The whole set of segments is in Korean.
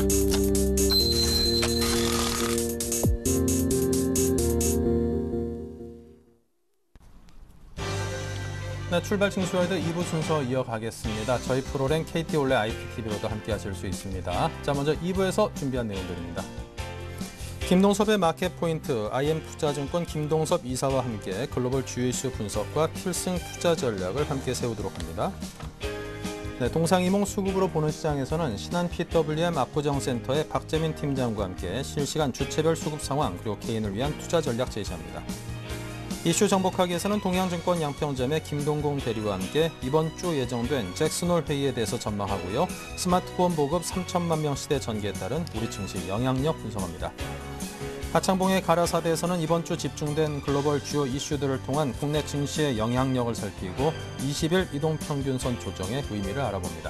네, 출발 징수월드 2부 순서 이어가겠습니다. 저희 프로그램 KT올레 IPTV로도 함께 하실 수 있습니다. 자, 먼저 2부에서 준비한 내용들입니다. 김동섭의 마켓포인트, IM투자증권 김동섭 이사와 함께 글로벌 주요 이슈 분석과 필승 투자 전략을 함께 세우도록 합니다. 네, 동상이몽 수급으로 보는 시장에서는 신한 PWM 압구정센터의 박재민 팀장과 함께 실시간 주체별 수급 상황 그리고 개인을 위한 투자 전략 제시합니다. 이슈 정복하기에서는 동양증권 양평점의 김동공 대리와 함께 이번 주 예정된 잭슨홀 회의에 대해서 전망하고요. 스마트폰 보급 3천만 명 시대 전개에 따른 우리 증시 영향력 분석합니다. 하창봉의 가라사대에서는 이번 주 집중된 글로벌 주요 이슈들을 통한 국내 증시의 영향력을 살피고 20일 이동평균선 조정의 의미를 알아봅니다.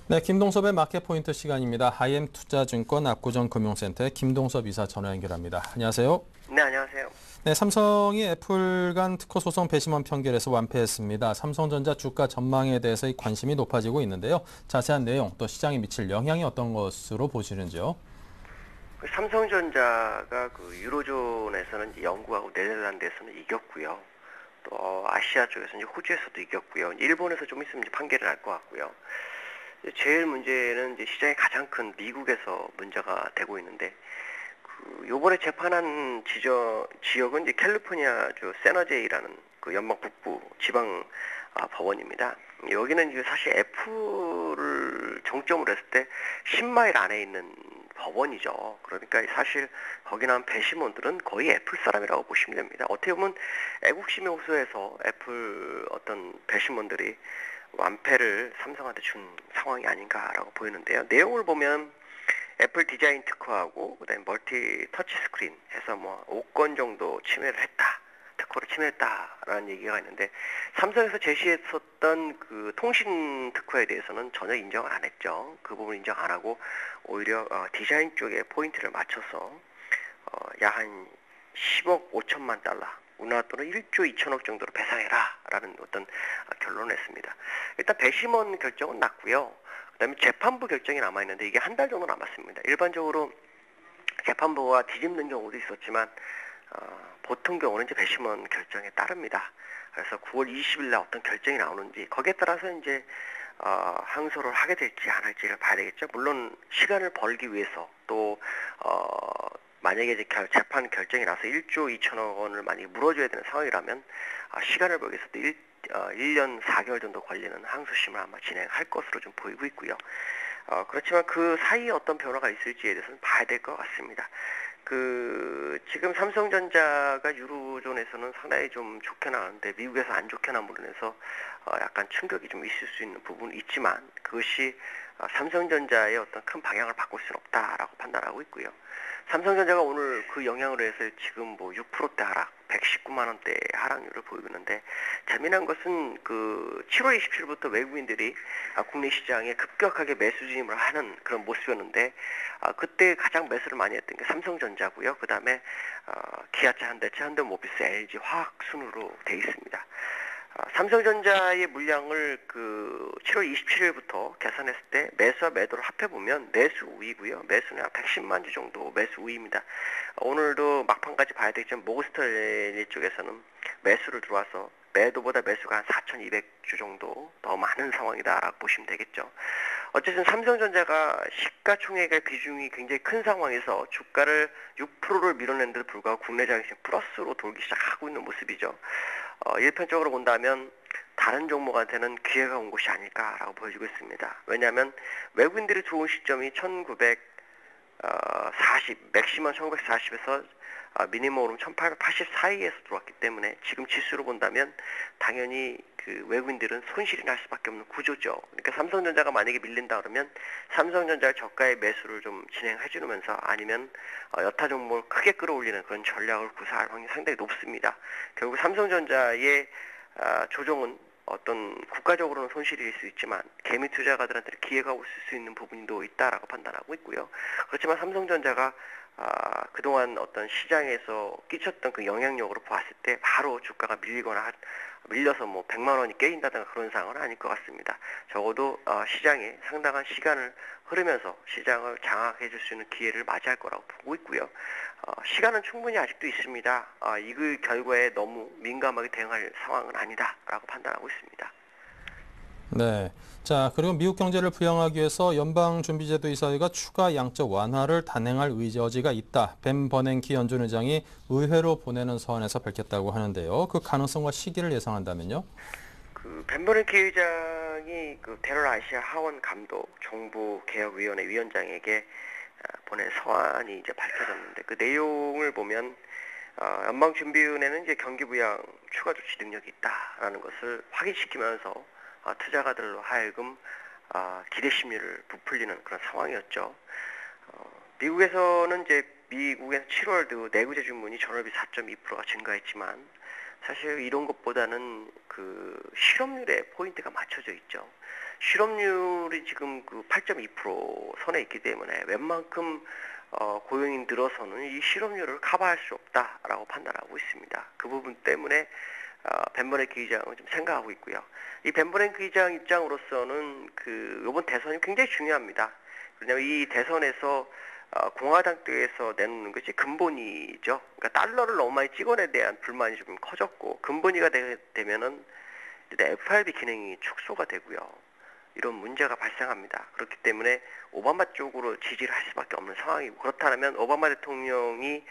네, 김동섭의 마켓포인트 시간입니다. IM투자증권 압구정금융센터의 김동섭 이사 전화 연결합니다. 안녕하세요. 네, 안녕하세요. 네, 삼성이 애플 간 특허 소송 배심원 판결에서 완패했습니다. 삼성전자 주가 전망에 대해서의 관심이 높아지고 있는데요. 자세한 내용 또 시장에 미칠 영향이 어떤 것으로 보시는지요? 삼성전자가 유로존에서는 이제 영국하고 네덜란드에서는 이겼고요. 또 아시아 쪽에서는 이제 호주에서도 이겼고요. 일본에서 좀 있으면 이제 판결이 날 것 같고요. 제일 문제는 이제 시장이 가장 큰 미국에서 문제가 되고 있는데, 요번에 재판한 지역은 이제 캘리포니아주 세너제이라는 그 연방 북부 지방 법원입니다. 여기는 이제 사실 애플을 정점으로 했을 때 10마일 안에 있는 법원이죠. 그러니까 사실 거기 나온 배심원들은 거의 애플 사람이라고 보시면 됩니다. 어떻게 보면 애국심에 호소해서 애플 어떤 배심원들이 완패를 삼성한테 준 상황이 아닌가라고 보이는데요. 내용을 보면 애플 디자인 특허하고 그다음에 멀티 터치 스크린 해서 5건 정도 침해를 했다. 특허를 침해했다라는 얘기가 있는데, 삼성에서 제시했었던 그 통신 특허에 대해서는 전혀 인정을 안 했죠. 그 부분 인정 안 하고 오히려 디자인 쪽에 포인트를 맞춰서 약 한 10억 5천만 달러, 우리나라 돈으로 1조 2천억 정도로 배상해라 라는 어떤 결론을 냈습니다. 일단 배심원 결정은 났고요. 그다음에 재판부 결정이 남아있는데 이게 한 달 정도 남았습니다. 일반적으로 재판부가 뒤집는 경우도 있었지만 보통 경우는 이제 배심원 결정에 따릅니다. 그래서 9월 20일 날 어떤 결정이 나오는지 거기에 따라서 이제 항소를 하게 될지 안 할지를 봐야 되겠죠. 물론 시간을 벌기 위해서 또 만약에 이제 재판 결정이 나서 1조 2천억 원을 만약에 물어줘야 되는 상황이라면 시간을 벌기 위해서도 1년 4개월 정도 걸리는 항소심을 아마 진행할 것으로 좀 보이고 있고요. 그렇지만 그 사이에 어떤 변화가 있을지에 대해서는 봐야 될 것 같습니다. 지금 삼성전자가 유로존에서는 상당히 좀 좋게 나왔는데 미국에서 안 좋게 나옴으로 인해서 약간 충격이 좀 있을 수 있는 부분은 있지만 그것이 삼성전자의 어떤 큰 방향을 바꿀 수는 없다라고 판단하고 있고요. 삼성전자가 오늘 그 영향으로 해서 지금 6%대 하락, 119만 원대 하락률을 보이고 있는데, 재미난 것은 7월 27일부터 외국인들이 국내 시장에 급격하게 매수 진입을 하는 그런 모습이었는데, 그때 가장 매수를 많이 했던 게 삼성전자고요. 그 다음에 기아차, 현대차, 현대모비스, LG, 화학 순으로 돼 있습니다. 삼성전자의 물량을 7월 27일부터 계산했을 때 매수와 매도를 합해보면 매수 우위고요. 매수는 약 110만 주 정도 매수 우위입니다. 오늘도 막판까지 봐야 되겠지만 모건스탠리 쪽에서는 매수를 들어와서 매도보다 매수가 한 4,200주 정도 더 많은 상황이다라고 보시면 되겠죠. 어쨌든 삼성전자가 시가총액의 비중이 굉장히 큰 상황에서 주가를 6%를 밀어낸 데도 불구하고 국내 자회사 플러스로 돌기 시작하고 있는 모습이죠. 일편적으로 본다면 다른 종목한테는 기회가 온 것이 아닐까라고 보여지고 있습니다. 왜냐하면 외국인들이 들어온 시점이 1940, 맥시멈 1940에서 미니멈으로 1880 사이에서 들어왔기 때문에 지금 지수로 본다면 당연히 외국인들은 손실이 날 수밖에 없는 구조죠. 그러니까 삼성전자가 만약에 밀린다 그러면 삼성전자의 저가의 매수를 좀 진행해 주면서 아니면 여타 종목을 크게 끌어올리는 그런 전략을 구사할 확률이 상당히 높습니다. 결국 삼성전자의 조정은 어떤 국가적으로는 손실일 수 있지만 개미 투자가들한테 기회가 올 수 있는 부분도 있다라고 판단하고 있고요. 그렇지만 삼성전자가 그동안 어떤 시장에서 끼쳤던 그 영향력으로 봤을 때 바로 주가가 밀리거나 밀려서 뭐 100만 원이 깨진다든가 그런 상황은 아닐 것 같습니다. 적어도 시장에 상당한 시간을 흐르면서 시장을 장악해 줄 수 있는 기회를 맞이할 거라고 보고 있고요. 시간은 충분히 아직도 있습니다. 이 결과에 너무 민감하게 대응할 상황은 아니다라고 판단하고 있습니다. 네. 자, 그리고 미국 경제를 부양하기 위해서 연방준비제도 이사회가 추가 양적 완화를 단행할 여지가 있다. 벤 버냉키 연준 의장이 의회로 보내는 서한에서 밝혔다고 하는데요. 그 가능성과 시기를 예상한다면요? 벤 버냉키 의장이 테러 아시아 하원 감독 정부개혁위원회 위원장에게 보낸 서한이 이제 밝혀졌는데 그 내용을 보면 연방준비위원회는 이제 경기 부양 추가 조치 능력이 있다라는 것을 확인시키면서 투자가들로 하여금 기대 심리를 부풀리는 그런 상황이었죠. 미국에서는 이제 미국에서 7월 내구재 주문이 전월비 4.2%가 증가했지만 사실 이런 것보다는 실업률에 포인트가 맞춰져 있죠. 실업률이 지금 8.2% 선에 있기 때문에 웬만큼 고용이 늘어서는 이 실업률을 커버할 수 없다라고 판단하고 있습니다. 그 부분 때문에 벤 버냉키 의장은 좀 생각하고 있고요. 이 벤 버냉키 의장 입장으로서는 이번 대선이 굉장히 중요합니다. 왜냐하면 이 대선에서 공화당 쪽에서 내놓는 것이 근본이죠. 그러니까 달러를 너무 많이 찍어내에 대한 불만이 좀 커졌고 근본이가 되면은 FRB 기능이 축소가 되고요. 이런 문제가 발생합니다. 그렇기 때문에 오바마 쪽으로 지지를 할 수밖에 없는 상황이고 그렇다면 오바마 대통령이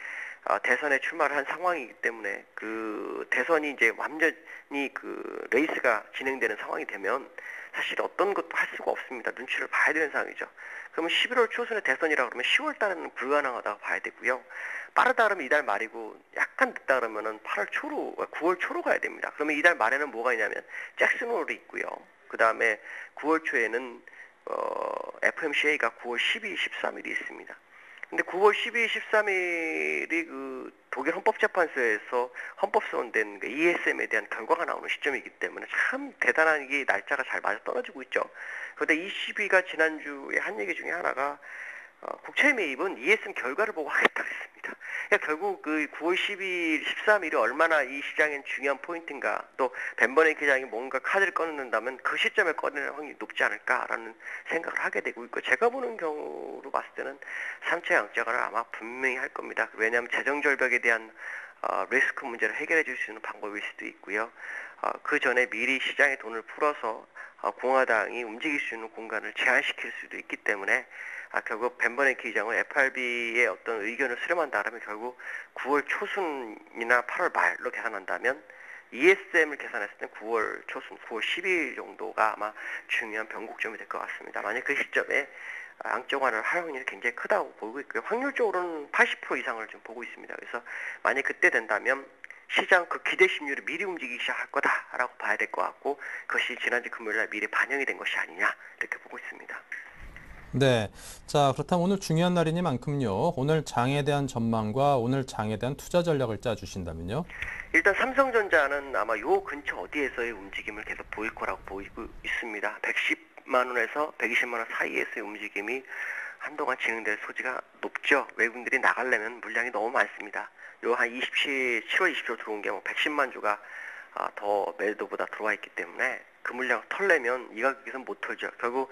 대선에 출마를 한 상황이기 때문에 대선이 이제 완전히 레이스가 진행되는 상황이 되면 사실 어떤 것도 할 수가 없습니다. 눈치를 봐야 되는 상황이죠. 그러면 11월 초순에 대선이라 그러면 10월 달에는 불가능하다고 봐야 되고요. 빠르다 그러면 이달 말이고 약간 늦다 그러면은 9월 초로 가야 됩니다. 그러면 이달 말에는 뭐가 있냐면 잭슨홀이 있고요. 그 다음에 9월 초에는 FMCA가 9월 12일, 13일이 있습니다. 근데 9월 12일, 13일이 독일 헌법재판소에서 헌법소원된 ESM에 대한 결과가 나오는 시점이기 때문에 참 대단한 게 날짜가 잘 맞아 떨어지고 있죠. 그런데 ECB가 지난주에 한 얘기 중에 하나가 국채 매입은 ESM 결과를 보고 하겠다고 했습니다. 그러니까 결국 9월 12일, 13일이 얼마나 이 시장엔 중요한 포인트인가, 또 벤 버냉키 의장이 뭔가 카드를 꺼낸다면 그 시점에 꺼내는 확률이 높지 않을까라는 생각을 하게 되고 있고, 제가 보는 경우로 봤을 때는 3차 양적완을 아마 분명히 할 겁니다. 왜냐하면 재정 절벽에 대한 리스크 문제를 해결해 줄 수 있는 방법일 수도 있고요. 그 전에 미리 시장에 돈을 풀어서 공화당이 움직일 수 있는 공간을 제한시킬 수도 있기 때문에 결국 벤 버냉키 의장은 FRB의 어떤 의견을 수렴한다면 결국 9월 초순이나 8월 말로 계산한다면 ESM을 계산했을 때 9월 초순, 9월 12일 정도가 아마 중요한 변곡점이 될 것 같습니다. 만약 그 시점에 양적 완화를 할 확률이 굉장히 크다고 보고 있고요. 확률적으로는 80% 이상을 좀 보고 있습니다. 그래서 만약 그때 된다면 시장 기대 심리를 미리 움직이기 시작할 거다라고 봐야 될 것 같고, 그것이 지난주 금요일날 미리 반영이 된 것이 아니냐 이렇게 보고 있습니다. 네. 자, 그렇다면 오늘 중요한 날이니만큼요. 오늘 장에 대한 전망과 오늘 장에 대한 투자 전략을 짜주신다면요. 일단 삼성전자는 아마 요 근처 어디에서의 움직임을 계속 보일 거라고 보이고 있습니다. 110만 원에서 120만 원 사이에서의 움직임이 한동안 진행될 소지가 높죠. 외국인들이 나가려면 물량이 너무 많습니다. 요 한 7월 20일 들어온 게 110만 주가 더 매도보다 들어와 있기 때문에 그 물량을 털려면 이 가격에서는 못 털죠. 결국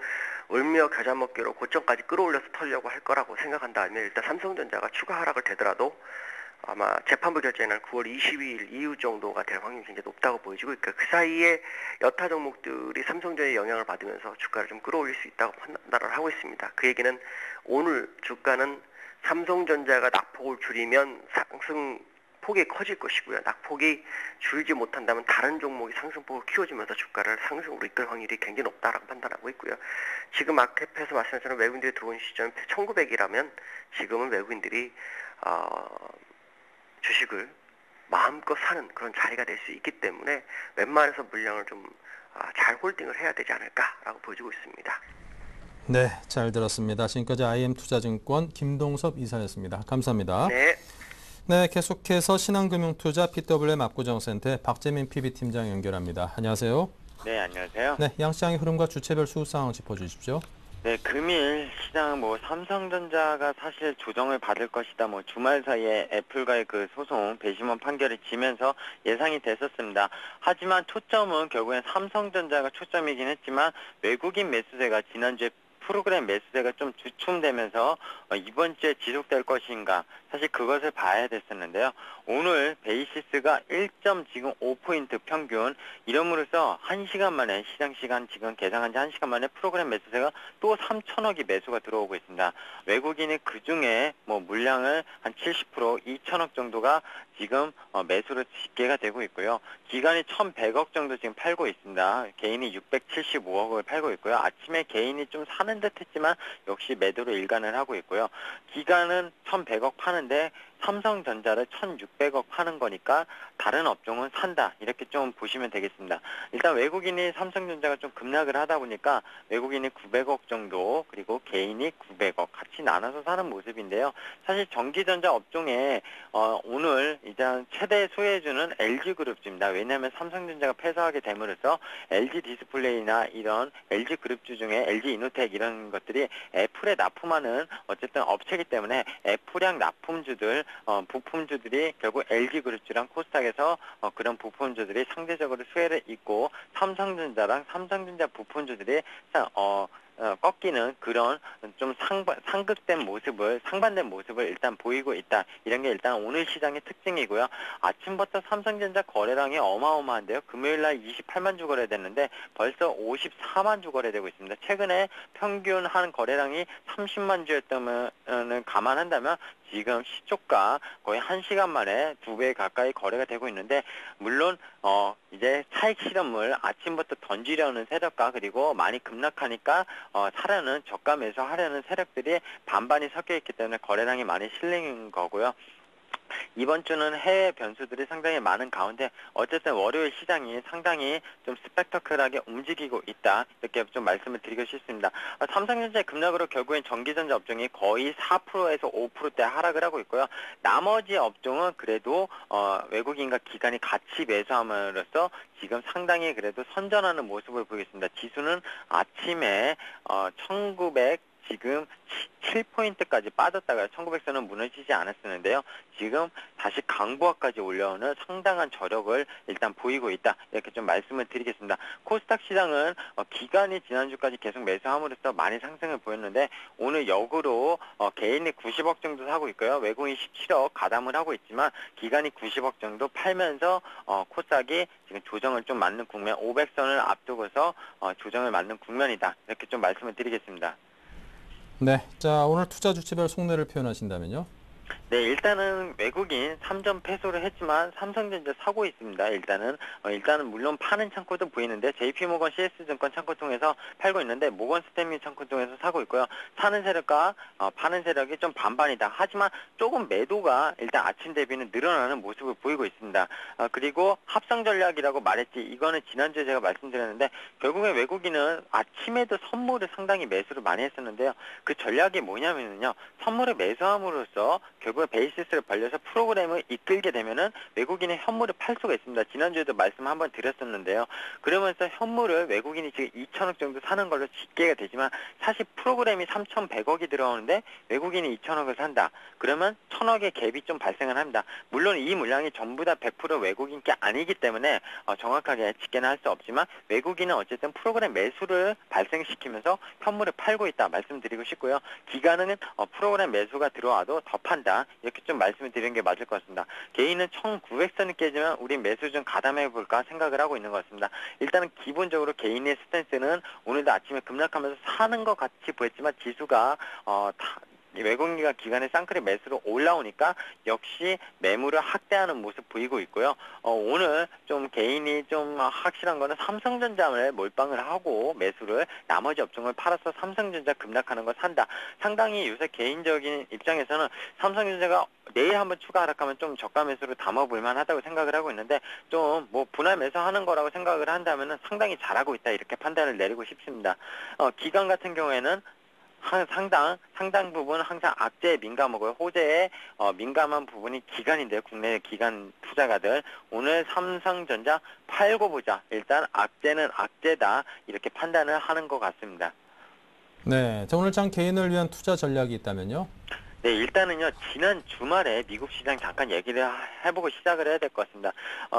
울며 겨자 먹기로 고점까지 끌어올려서 털려고 할 거라고 생각한다면 일단 삼성전자가 추가 하락을 되더라도 아마 재판부 결정이 날 9월 22일 이후 정도가 될 확률이 굉장히 높다고 보여지고, 그 사이에 여타 종목들이 삼성전자의 영향을 받으면서 주가를 좀 끌어올릴 수 있다고 판단을 하고 있습니다. 그 얘기는 오늘 주가는 삼성전자가 낙폭을 줄이면 상승폭이 커질 것이고요. 낙폭이 줄지 못한다면 다른 종목이 상승폭을 키워주면서 주가를 상승으로 이끌 확률이 굉장히 높다라고 판단하고 있고요. 지금 마켓에서 말씀하신 것처럼 외국인들이 들어온 시점이 1900이라면 지금은 외국인들이 주식을 마음껏 사는 그런 자리가 될 수 있기 때문에 웬만해서 물량을 좀 잘 홀딩을 해야 되지 않을까라고 보여지고 있습니다. 네, 잘 들었습니다. 지금까지 IM투자증권 김동섭 이사였습니다. 감사합니다. 네. 네, 계속해서 신한금융투자 PWM 압구정센터의 박재민 PB팀장 연결합니다. 안녕하세요. 네, 안녕하세요. 네, 양시장의 흐름과 주체별 수급 상황 짚어주십시오. 네, 금일 시장 삼성전자가 사실 조정을 받을 것이다. 주말 사이에 애플과의 그 소송 배심원 판결이 지면서 예상이 됐었습니다. 하지만 초점은 결국엔 삼성전자가 초점이긴 했지만 외국인 매수세가 지난주에 프로그램 매수세가 좀 주춤되면서 이번 주에 지속될 것인가 사실 그것을 봐야 됐었는데요. 오늘 베이시스가 1.5포인트 평균 이름으로써 1시간 만에 시장 시간 지금 개장한 지 1시간 만에 프로그램 매수세가 또 3천억이 매수가 들어오고 있습니다. 외국인이 그중에 물량을 한 70% 2천억 정도가 지금 매수로 집계가 되고 있고요. 기관이 1,100억 정도 지금 팔고 있습니다. 개인이 675억을 팔고 있고요. 아침에 개인이 좀 사는 듯 했지만 역시 매도로 일관을 하고 있고요. 기관은 1,100억 파는데 삼성전자를 1,600억 파는 거니까 다른 업종은 산다. 이렇게 좀 보시면 되겠습니다. 일단 외국인이 삼성전자가 좀 급락을 하다 보니까 외국인이 900억 정도 그리고 개인이 900억 같이 나눠서 사는 모습인데요. 사실 전기전자 업종에 오늘 이제 최대 소외주는 LG그룹주입니다. 왜냐하면 삼성전자가 폐쇄하게 됨으로써 LG디스플레이나 이런 LG그룹주 중에 LG이노텍 이런 것들이 애플에 납품하는 어쨌든 업체이기 때문에 애플향 납품주들 부품주들이 결국 LG그룹주랑 코스닥에서 그런 부품주들이 상대적으로 수혜를 입고 삼성전자랑 삼성전자 부품주들이 꺾이는 그런 좀 상반된 모습을 일단 보이고 있다. 이런 게 일단 오늘 시장의 특징이고요. 아침부터 삼성전자 거래량이 어마어마한데요. 금요일날 28만 주 거래됐는데 벌써 54만 주 거래되고 있습니다. 최근에 평균 한 거래량이 30만 주였다면 감안한다면 지금 시초가 거의 1시간 만에 2배 가까이 거래가 되고 있는데 물론 이제 차익 실험을 아침부터 던지려는 세력과 그리고 많이 급락하니까 사려는 저가 매수하려는 세력들이 반반이 섞여 있기 때문에 거래량이 많이 실리는 거고요. 이번 주는 해외 변수들이 상당히 많은 가운데 어쨌든 월요일 시장이 상당히 좀 스펙터클하게 움직이고 있다. 이렇게 좀 말씀을 드리고 싶습니다. 삼성전자의 급락으로 결국엔 전기전자 업종이 거의 4%에서 5%대 하락을 하고 있고요. 나머지 업종은 그래도 외국인과 기관이 같이 매수함으로써 지금 상당히 그래도 선전하는 모습을 보이겠습니다. 지수는 아침에 1900 지금 7포인트까지 빠졌다가 1900선은 무너지지 않았었는데요. 지금 다시 강보합까지 올려오는 상당한 저력을 일단 보이고 있다. 이렇게 좀 말씀을 드리겠습니다. 코스닥 시장은 기관이 지난주까지 계속 매수함으로써 많이 상승을 보였는데 오늘 역으로 개인이 90억 정도 사고 있고요. 외국인이 17억 가담을 하고 있지만 기관이 90억 정도 팔면서 코스닥이 지금 조정을 좀 맞는 국면 500선을 앞두고서 조정을 맞는 국면이다. 이렇게 좀 말씀을 드리겠습니다. 네, 자 오늘 투자 주체별 속내를 표현하신다면요? 네, 일단은 외국인 3점 패소를 했지만 삼성전자 사고 있습니다. 일단은 물론 파는 창구도 보이는데 JP모건 CS증권 창구 통해서 팔고 있는데 모건 스탠리 창구 통해서 사고 있고요. 사는 세력과 파는 세력이 좀 반반이다. 하지만 조금 매도가 일단 아침 대비는 늘어나는 모습을 보이고 있습니다. 그리고 합성 전략이라고 말했지 이거는 지난주에 제가 말씀드렸는데 결국에 외국인은 아침에도 선물을 상당히 매수를 많이 했었는데요. 그 전략이 뭐냐면요. 선물을 매수함으로써 결국에 베이시스를 벌려서 프로그램을 이끌게 되면은 외국인의 현물을 팔 수가 있습니다. 지난주에도 말씀 한번 드렸었는데요. 그러면서 현물을 외국인이 지금 2천억 정도 사는 걸로 집계가 되지만 사실 프로그램이 3,100억이 들어오는데 외국인이 2천억을 산다. 그러면 1,000억의 갭이 좀 발생을 합니다. 물론 이 물량이 전부 다 100% 외국인 게 아니기 때문에 정확하게 집계는 할 수 없지만 외국인은 어쨌든 프로그램 매수를 발생시키면서 현물을 팔고 있다 말씀드리고 싶고요. 기관은 프로그램 매수가 들어와도 더 판다. 이렇게 좀 말씀을 드리는 게 맞을 것 같습니다. 개인은 1900선이 깨지면 우리 매수 좀 가담해볼까 생각을 하고 있는 것 같습니다. 일단은 기본적으로 개인의 스탠스는 오늘도 아침에 급락하면서 사는 것 같이 보였지만 지수가 외국인과 기관의 쌍끌이 매수로 올라오니까 역시 매물을 확대하는 모습 보이고 있고요. 오늘 좀 개인이 좀 확실한 거는 삼성전자를 몰빵을 하고 매수를 나머지 업종을 팔아서 삼성전자 급락하는 거 산다. 상당히 요새 개인적인 입장에서는 삼성전자가 내일 한번 추가 하락하면 좀 저가 매수로 담아볼 만하다고 생각을 하고 있는데 좀 분할 매수하는 거라고 생각을 한다면 상당히 잘하고 있다 이렇게 판단을 내리고 싶습니다. 기관 같은 경우에는 상당 부분 항상 악재에 민감하고요. 호재에 민감한 부분이 기관인데요. 국내 기관 투자가들. 오늘 삼성전자 팔고 보자. 일단 악재는 악재다. 이렇게 판단을 하는 것 같습니다. 네, 자, 오늘 장 개인을 위한 투자 전략이 있다면요? 네, 일단은요, 지난 주말에 미국 시장 잠깐 얘기를 해보고 시작을 해야 될 것 같습니다.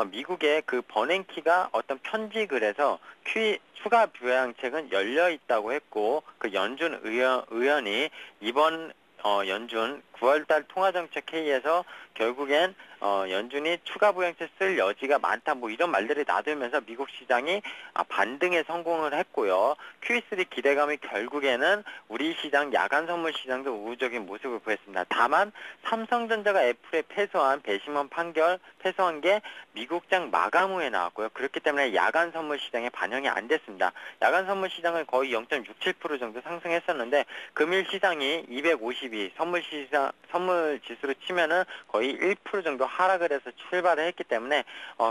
미국의 그 버냉키가 어떤 편집을 해서 QE 추가 부양책은 열려 있다고 했고, 그 연준 의원이 이번 연준 9월달 통화정책 회의에서 결국엔 연준이 추가 부양책 쓸 여지가 많다 뭐 이런 말들이 나들면서 미국 시장이 반등에 성공을 했고요. QE3 기대감이 결국에는 우리 시장 야간 선물 시장도 우호적인 모습을 보였습니다. 다만 삼성전자가 애플에 패소한 배심원 판결 패소한 게 미국장 마감 후에 나왔고요. 그렇기 때문에 야간 선물 시장에 반영이 안 됐습니다. 야간 선물 시장은 거의 0.67% 정도 상승했었는데 금일 시장이 252 선물 지수로 치면은 거의 1% 정도 하락을 해서 출발을 했기 때문에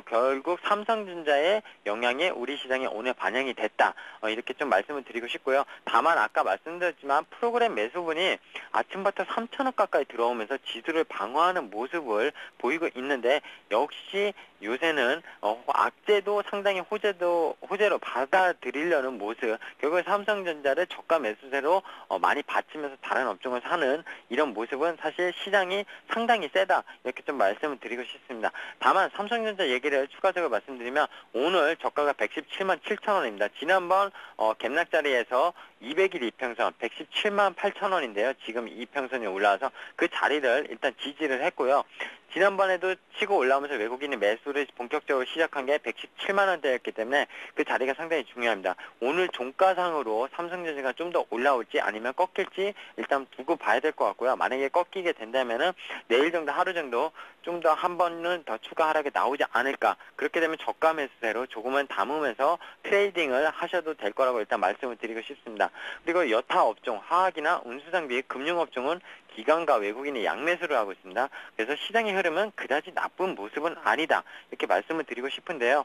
결국 삼성전자의 영향이 우리 시장에 오늘 반영이 됐다. 이렇게 좀 말씀을 드리고 싶고요. 다만 아까 말씀드렸지만 프로그램 매수분이 아침부터 3천억 가까이 들어오면서 지수를 방어하는 모습을 보이고 있는데 역시 요새는 악재도 상당히 호재로 받아들이려는 모습, 결국 삼성전자를 저가 매수세로 많이 받치면서 다른 업종을 사는 이런 모습은 사실 시장이 상당히 세다, 이렇게 좀 말씀을 드리고 싶습니다. 다만 삼성전자 얘기를 추가적으로 말씀드리면 오늘 저가가 117만 7천 원입니다. 지난번 갭락 자리에서 200일 이평선 117만 8천 원인데요. 지금 이평선이 올라와서 그 자리를 일단 지지를 했고요. 지난번에도 치고 올라오면서 외국인이 매수를 본격적으로 시작한 게 117만 원대였기 때문에 그 자리가 상당히 중요합니다. 오늘 종가상으로 삼성전자가 좀 더 올라올지 아니면 꺾일지 일단 두고 봐야 될 것 같고요. 만약에 꺾이게 된다면은 내일 정도 하루 정도 좀 더 한 번은 더 추가 하락이 나오지 않을까. 그렇게 되면 저가 매수세로 조금은 담으면서 트레이딩을 하셔도 될 거라고 일단 말씀을 드리고 싶습니다. 그리고 여타 업종, 화학이나 운수장비, 금융업종은 기관과 외국인이 양매수를 하고 있습니다. 그래서 시장의 흐름은 그다지 나쁜 모습은 아니다, 이렇게 말씀을 드리고 싶은데요.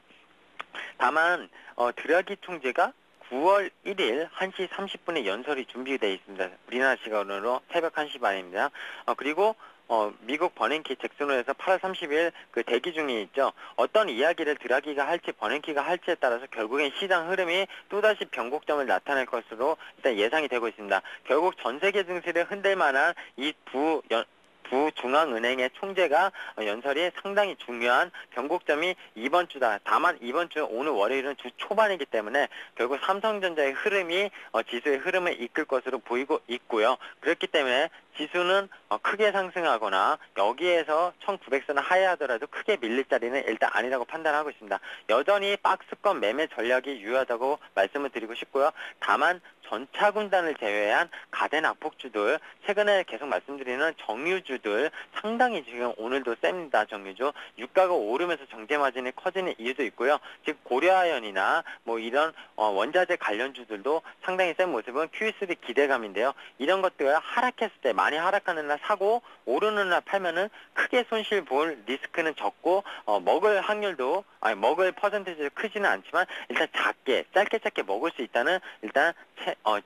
다만 드라기 총재가 9월 1일 1시 30분에 연설이 준비되어 있습니다. 우리나라 시간으로 새벽 1시 반입니다. 그리고 미국 버냉키 잭슨홀에서 8월 30일 그 대기 중에 있죠. 어떤 이야기를 드라기가 할지 버냉키가 할지에 따라서 결국엔 시장 흐름이 또다시 변곡점을 나타낼 것으로 일단 예상이 되고 있습니다. 결국 전 세계 증시를 흔들 만한 이 부중앙은행의 총재가 연설이 상당히 중요한 변곡점이 이번 주다. 다만 이번 주 오늘 월요일은 주 초반이기 때문에 결국 삼성전자의 흐름이 지수의 흐름을 이끌 것으로 보이고 있고요. 그렇기 때문에 지수는 크게 상승하거나 여기에서 1900선을 하회하더라도 크게 밀릴 자리는 일단 아니라고 판단하고 있습니다. 여전히 박스권 매매 전략이 유효하다고 말씀을 드리고 싶고요. 다만 전차군단을 제외한 가된 악폭주들, 최근에 계속 말씀드리는 정유주들 상당히 지금 오늘도 셉니다. 정유주 유가가 오르면서 정제 마진이 커지는 이유도 있고요. 즉 고려아연이나 뭐 이런 원자재 관련주들도 상당히 센 모습은 QE3 기대감인데요. 이런 것들 하락했을 때 많이 하락하는 날 사고 오르는 날 팔면은 크게 손실 볼 리스크는 적고 먹을 확률도 먹을 퍼센티지도 크지는 않지만 일단 짧게 먹을 수 있다는 일단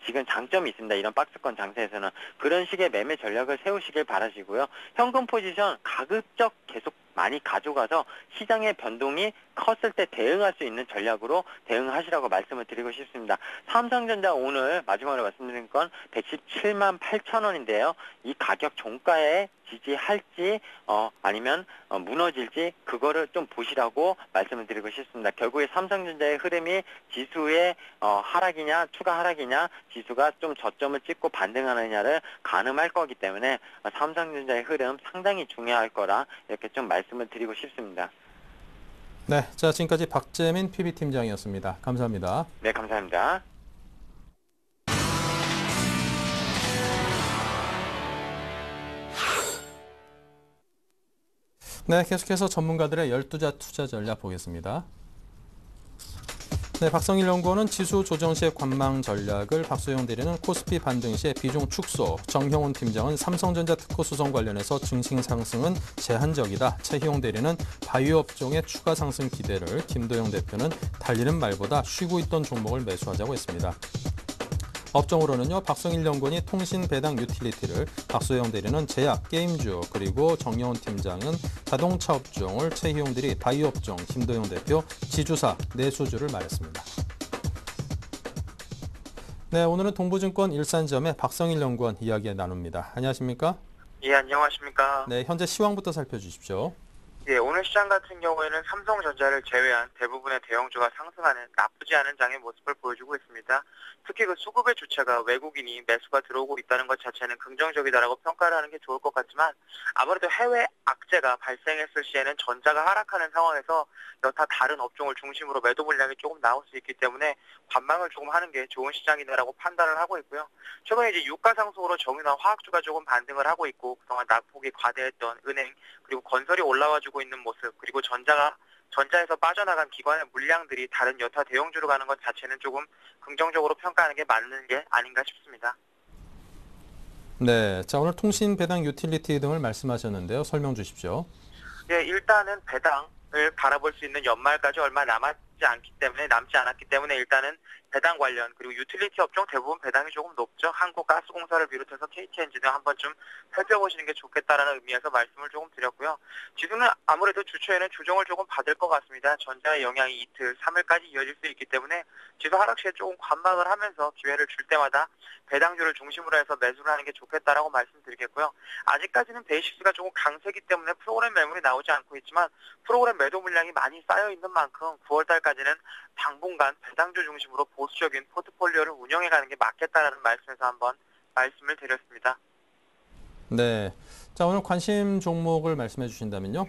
지금 장점이 있습니다. 이런 박스권 장세에서는 그런 식의 매매 전략을 세우시길 바라시고요. 현금 포지션 가급적 계속 많이 가져가서 시장의 변동이 컸을 때 대응할 수 있는 전략으로 대응하시라고 말씀을 드리고 싶습니다. 삼성전자 오늘 마지막으로 말씀드린 건 117만 8천 원인데요. 이 가격 종가에 지지할지 아니면 무너질지 그거를 좀 보시라고 말씀을 드리고 싶습니다. 결국에 삼성전자의 흐름이 지수의 하락이냐 추가 하락이냐 지수가 좀 저점을 찍고 반등하느냐를 가늠할 거기 때문에 삼성전자의 흐름 상당히 중요할 거라 이렇게 좀 말씀을 드리고 싶습니다. 네, 자 지금까지 박재민 PB팀장이었습니다. 감사합니다. 네, 감사합니다. 네, 계속해서 전문가들의 12자 투자 전략 보겠습니다. 네, 박성일 연구원은 지수 조정 시의 관망 전략을, 박소영 대리는 코스피 반등 시의 비중 축소, 정형훈 팀장은 삼성전자 특허 소송 관련해서 증시 상승은 제한적이다, 최희용 대리는 바이오 업종의 추가 상승 기대를, 김도영 대표는 달리는 말보다 쉬고 있던 종목을 매수하자고 했습니다. 업종으로는요, 박성일 연구원이 통신 배당 유틸리티를, 박소영 대리는 제약, 게임주, 그리고 정영훈 팀장은 자동차 업종을, 최희용 대리 바이오 업종, 김도영 대표 지주사, 내수주를 말했습니다. 네, 오늘은 동부증권 일산지점의 박성일 연구원 이야기 나눕니다. 안녕하십니까? 예, 안녕하십니까. 네, 현재 시황부터 살펴주십시오. 예, 오늘 시장 같은 경우에는 삼성전자를 제외한 대부분의 대형주가 상승하는 나쁘지 않은 장의 모습을 보여주고 있습니다. 특히 그 수급의 주체가 외국인이 매수가 들어오고 있다는 것 자체는 긍정적이다라고 평가를 하는 게 좋을 것 같지만 아무래도 해외 악재가 발생했을 시에는 전자가 하락하는 상황에서 여타 다른 업종을 중심으로 매도 물량이 조금 나올 수 있기 때문에 관망을 조금 하는 게 좋은 시장이다라고 판단을 하고 있고요. 최근에 이제 유가 상승으로 정유나 화학주가 조금 반등을 하고 있고 그동안 낙폭이 과대했던 은행 그리고 건설이 올라와주고 있는 모습 그리고 전자에서 빠져나간 기관의 물량들이 다른 여타 대형주로 가는 것 자체는 조금 긍정적으로 평가하는 게 맞는 게 아닌가 싶습니다. 네, 자 오늘 통신, 배당, 유틸리티 등을 말씀하셨는데요. 설명 주십시오. 예, 일단은 배당을 바라볼 수 있는 연말까지 얼마 남지 않았기 때문에 일단은 배당 관련 그리고 유틸리티 업종 대부분 배당이 조금 높죠. 한국가스공사를 비롯해서 KTNG 등 한 번쯤 살펴보시는 게 좋겠다라는 의미에서 말씀을 조금 드렸고요. 지수는 아무래도 주초에는 조정을 조금 받을 것 같습니다. 전자의 영향이 이틀, 3일까지 이어질 수 있기 때문에 지수 하락 시에 조금 관망을 하면서 기회를 줄 때마다 배당주를 중심으로 해서 매수를 하는 게 좋겠다라고 말씀드리겠고요. 아직까지는 베이시스가 조금 강세기 때문에 프로그램 매물이 나오지 않고 있지만 프로그램 매도 물량이 많이 쌓여 있는 만큼 9월달까지는 당분간 배당주 중심으로 보수적인 포트폴리오를 운영해가는 게 맞겠다라는 말씀에서 한번 말씀을 드렸습니다. 네, 자 오늘 관심 종목을 말씀해 주신다면요.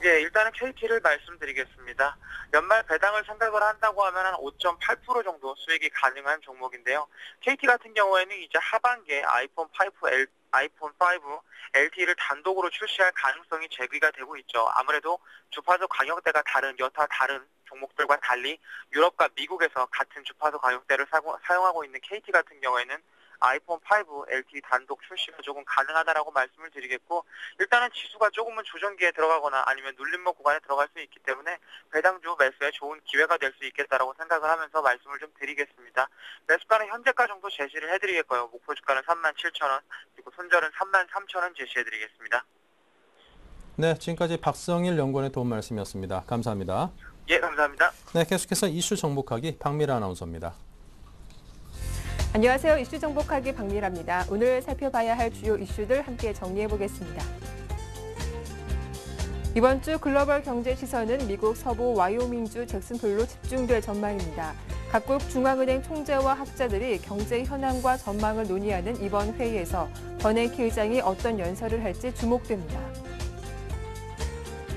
예, 일단은 KT를 말씀드리겠습니다. 연말 배당을 생각을 한다고 하면 한 5.8% 정도 수익이 가능한 종목인데요. KT 같은 경우에는 이제 하반기에 아이폰 5 LTE를 단독으로 출시할 가능성이 제기가 되고 있죠. 아무래도 주파수 가격대가 여타 다른 종목들과 달리 유럽과 미국에서 같은 주파수 가격대를 사용하고 있는 KT 같은 경우에는 아이폰 5 LTE 단독 출시가 조금 가능하다라고 말씀을 드리겠고 일단은 지수가 조금은 조정기에 들어가거나 아니면 눌림목 구간에 들어갈 수 있기 때문에 배당주 매수에 좋은 기회가 될 수 있겠다라고 생각을 하면서 말씀을 좀 드리겠습니다. 매수가는 현재가 정도 제시를 해드리겠고요. 목표 주가는 37,000원 그리고 손절은 33,000원 제시해드리겠습니다. 네, 지금까지 박성일 연구원의 도움 말씀이었습니다. 감사합니다. 예, 감사합니다. 네, 계속해서 이슈 정복하기 박미라 아나운서입니다. 안녕하세요. 이슈 정복하기 박미라입니다. 오늘 살펴봐야 할 주요 이슈들 함께 정리해 보겠습니다. 이번 주 글로벌 경제 시선은 미국 서부 와이오밍주 잭슨홀로 집중될 전망입니다. 각국 중앙은행 총재와 학자들이 경제 현황과 전망을 논의하는 이번 회의에서 버냉키 의장이 어떤 연설을 할지 주목됩니다.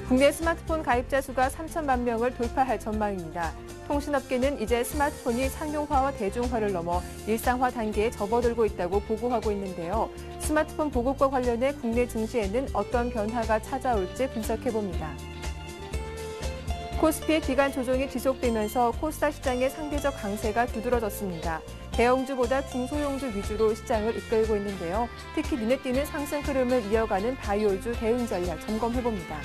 국내 스마트폰 가입자 수가 3천만 명을 돌파할 전망입니다. 통신업계는 이제 스마트폰이 상용화와 대중화를 넘어 일상화 단계에 접어들고 있다고 보고하고 있는데요. 스마트폰 보급과 관련해 국내 증시에는 어떤 변화가 찾아올지 분석해봅니다. 코스피의 기간 조정이 지속되면서 코스닥 시장의 상대적 강세가 두드러졌습니다. 대형주보다 중소형주 위주로 시장을 이끌고 있는데요. 특히 눈에 띄는 상승 흐름을 이어가는 바이오주 대응 전략 점검해봅니다.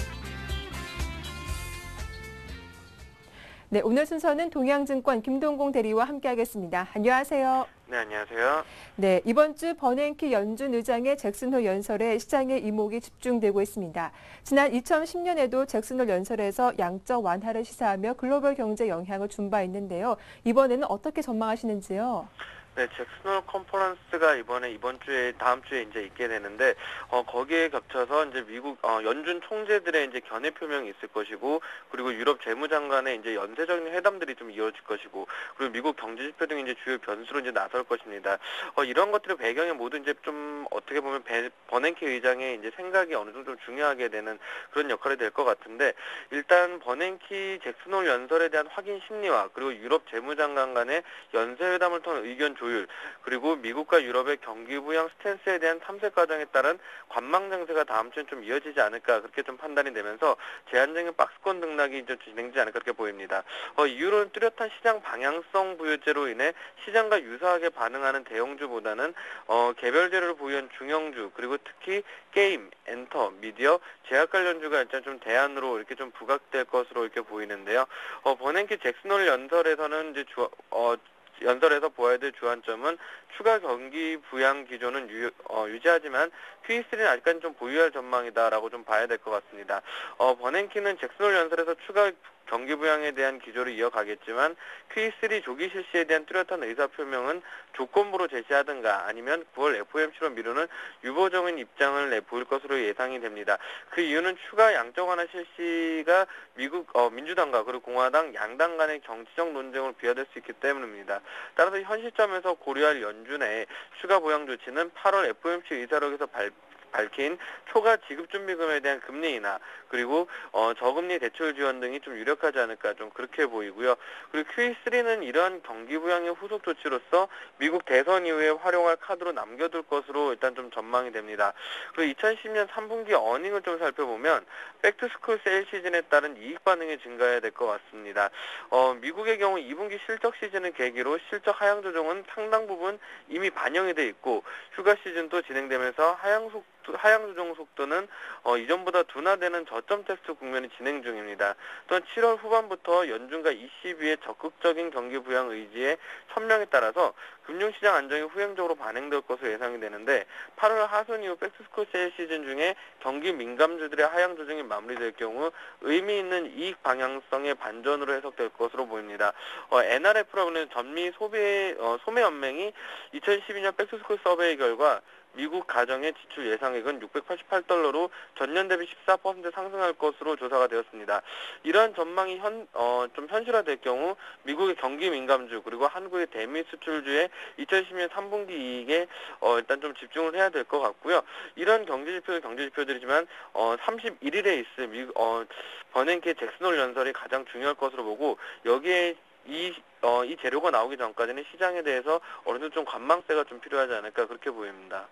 네, 오늘 순서는 동양증권 김동공 대리와 함께하겠습니다. 안녕하세요. 네, 안녕하세요. 네, 이번 주 버냉키 연준 의장의 잭슨홀 연설에 시장의 이목이 집중되고 있습니다. 지난 2010년에도 잭슨홀 연설에서 양적 완화를 시사하며 글로벌 경제 영향을 준 바 있는데요. 이번에는 어떻게 전망하시는지요? 네, 잭슨홀 컨퍼런스가 이번 주에 다음 주에 이제 있게 되는데 거기에 겹쳐서 이제 미국 연준 총재들의 이제 견해 표명이 있을 것이고 그리고 유럽 재무장관의 이제 연쇄적인 회담들이 좀 이어질 것이고 그리고 미국 경제 지표 등 이제 주요 변수로 이제 나설 것입니다. 이런 것들의 배경에 모두 이제 좀 어떻게 보면 버냉키 의장의 이제 생각이 어느 정도 좀 중요하게 되는 그런 역할이 될 것 같은데 일단 버냉키 잭슨홀 연설에 대한 확인 심리와 그리고 유럽 재무장관 간의 연쇄회담을 통한 의견 조율 그리고 미국과 유럽의 경기 부양 스탠스에 대한 탐색 과정에 따른 관망 장세가 다음 주엔 좀 이어지지 않을까 그렇게 좀 판단이 되면서 제한적인 박스권 등락이 좀 진행되지 않을까 그렇게 보입니다. 이유로는 뚜렷한 시장 방향성 부여제로 인해 시장과 유사하게 반응하는 대형주보다는 개별 재료를 보유한 중형주 그리고 특히 게임, 엔터, 미디어, 제약 관련주가 일단 좀 대안으로 이렇게 좀 부각될 것으로 이렇게 보이는데요. 버냉키 잭슨홀 연설에서는 이제 연설에서 보아야 될 주안점은 추가 경기 부양 기조는 유지하지만 Q3는 아직까지 좀 보유할 전망이다라고 좀 봐야 될 것 같습니다. 버냉키는 잭슨홀 연설에서 추가 경기 부양에 대한 기조를 이어가겠지만 Q3 조기 실시에 대한 뚜렷한 의사표명은 조건부로 제시하든가 아니면 9월 FOMC로 미루는 유보적인 입장을 내보일 것으로 예상이 됩니다. 그 이유는 추가 양적 완화 실시가 미국 민주당과 그리고 공화당 양당 간의 정치적 논쟁으로 비화될 수 있기 때문입니다. 따라서 현 시점에서 고려할 연준의 추가 보양 조치는 8월 FOMC 의사록에서 밝힌 초과 지급준비금에 대한 금리 인하 그리고 저금리 대출 지원 등이 좀 유력하지 않을까 좀 그렇게 보이고요. 그리고 QE3는 이러한 경기 부양의 후속 조치로서 미국 대선 이후에 활용할 카드로 남겨둘 것으로 일단 좀 전망이 됩니다. 그리고 2010년 3분기 어닝을 좀 살펴보면 백투스쿨 세일 시즌에 따른 이익 반응이 증가해야 될 것 같습니다. 미국의 경우 2분기 실적 시즌을 계기로 실적 하향 조정은 상당 부분 이미 반영이 돼 있고 휴가 시즌도 진행되면서 하향 조정 속도는 이전보다 둔화되는 저점 테스트 국면이 진행 중입니다. 또한 7월 후반부터 연준과 ECB의 적극적인 경기 부양 의지에 천명에 따라서 금융시장 안정이 후행적으로 반영될 것으로 예상이 되는데 8월 하순 이후 백투스쿨 세일 시즌 중에 경기 민감주들의 하향 조정이 마무리될 경우 의미 있는 이익 방향성의 반전으로 해석될 것으로 보입니다. NRF라고 하는 전미 소매 연맹이 2012년 백투스쿨 서베이 결과 미국 가정의 지출 예상액은 $688로 전년 대비 14% 상승할 것으로 조사가 되었습니다. 이러한 전망이 좀 현실화될 경우 미국의 경기 민감주 그리고 한국의 대미 수출주의 2010년 3분기 이익에 일단 좀 집중을 해야 될 것 같고요. 이런 경제 지표들이지만 31일에 있을 버냉키의 잭슨홀 연설이 가장 중요할 것으로 보고 여기에 이 재료가 나오기 전까지는 시장에 대해서 어느 정도 좀 관망세가 좀 필요하지 않을까 그렇게 보입니다.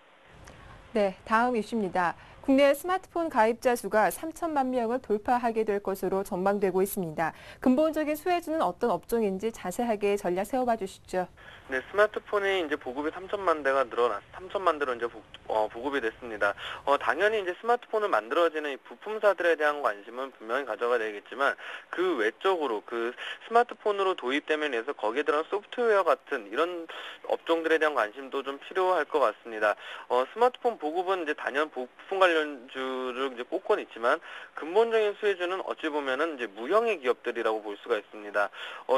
네, 다음 이슈입니다. 국내 스마트폰 가입자 수가 3천만 명을 돌파하게 될 것으로 전망되고 있습니다. 근본적인 수혜주는 어떤 업종인지 자세하게 전략 세워봐 주시죠. 네, 스마트폰이 이제 보급이 3천만 대가 늘어났, 3천만 대로 이제 보급이 됐습니다. 당연히 이제 스마트폰을 만들어지는 이 부품사들에 대한 관심은 분명히 가져가야 되겠지만 그 외적으로 그 스마트폰으로 도입되면 해서 거기에 들어간 소프트웨어 같은 이런 업종들에 대한 관심도 좀 필요할 것 같습니다. 스마트폰 보급은 이제 단연 부품 관련주를 이제 꼽곤 있지만 근본적인 수혜주는 어찌 보면은 이제 무형의 기업들이라고 볼 수가 있습니다.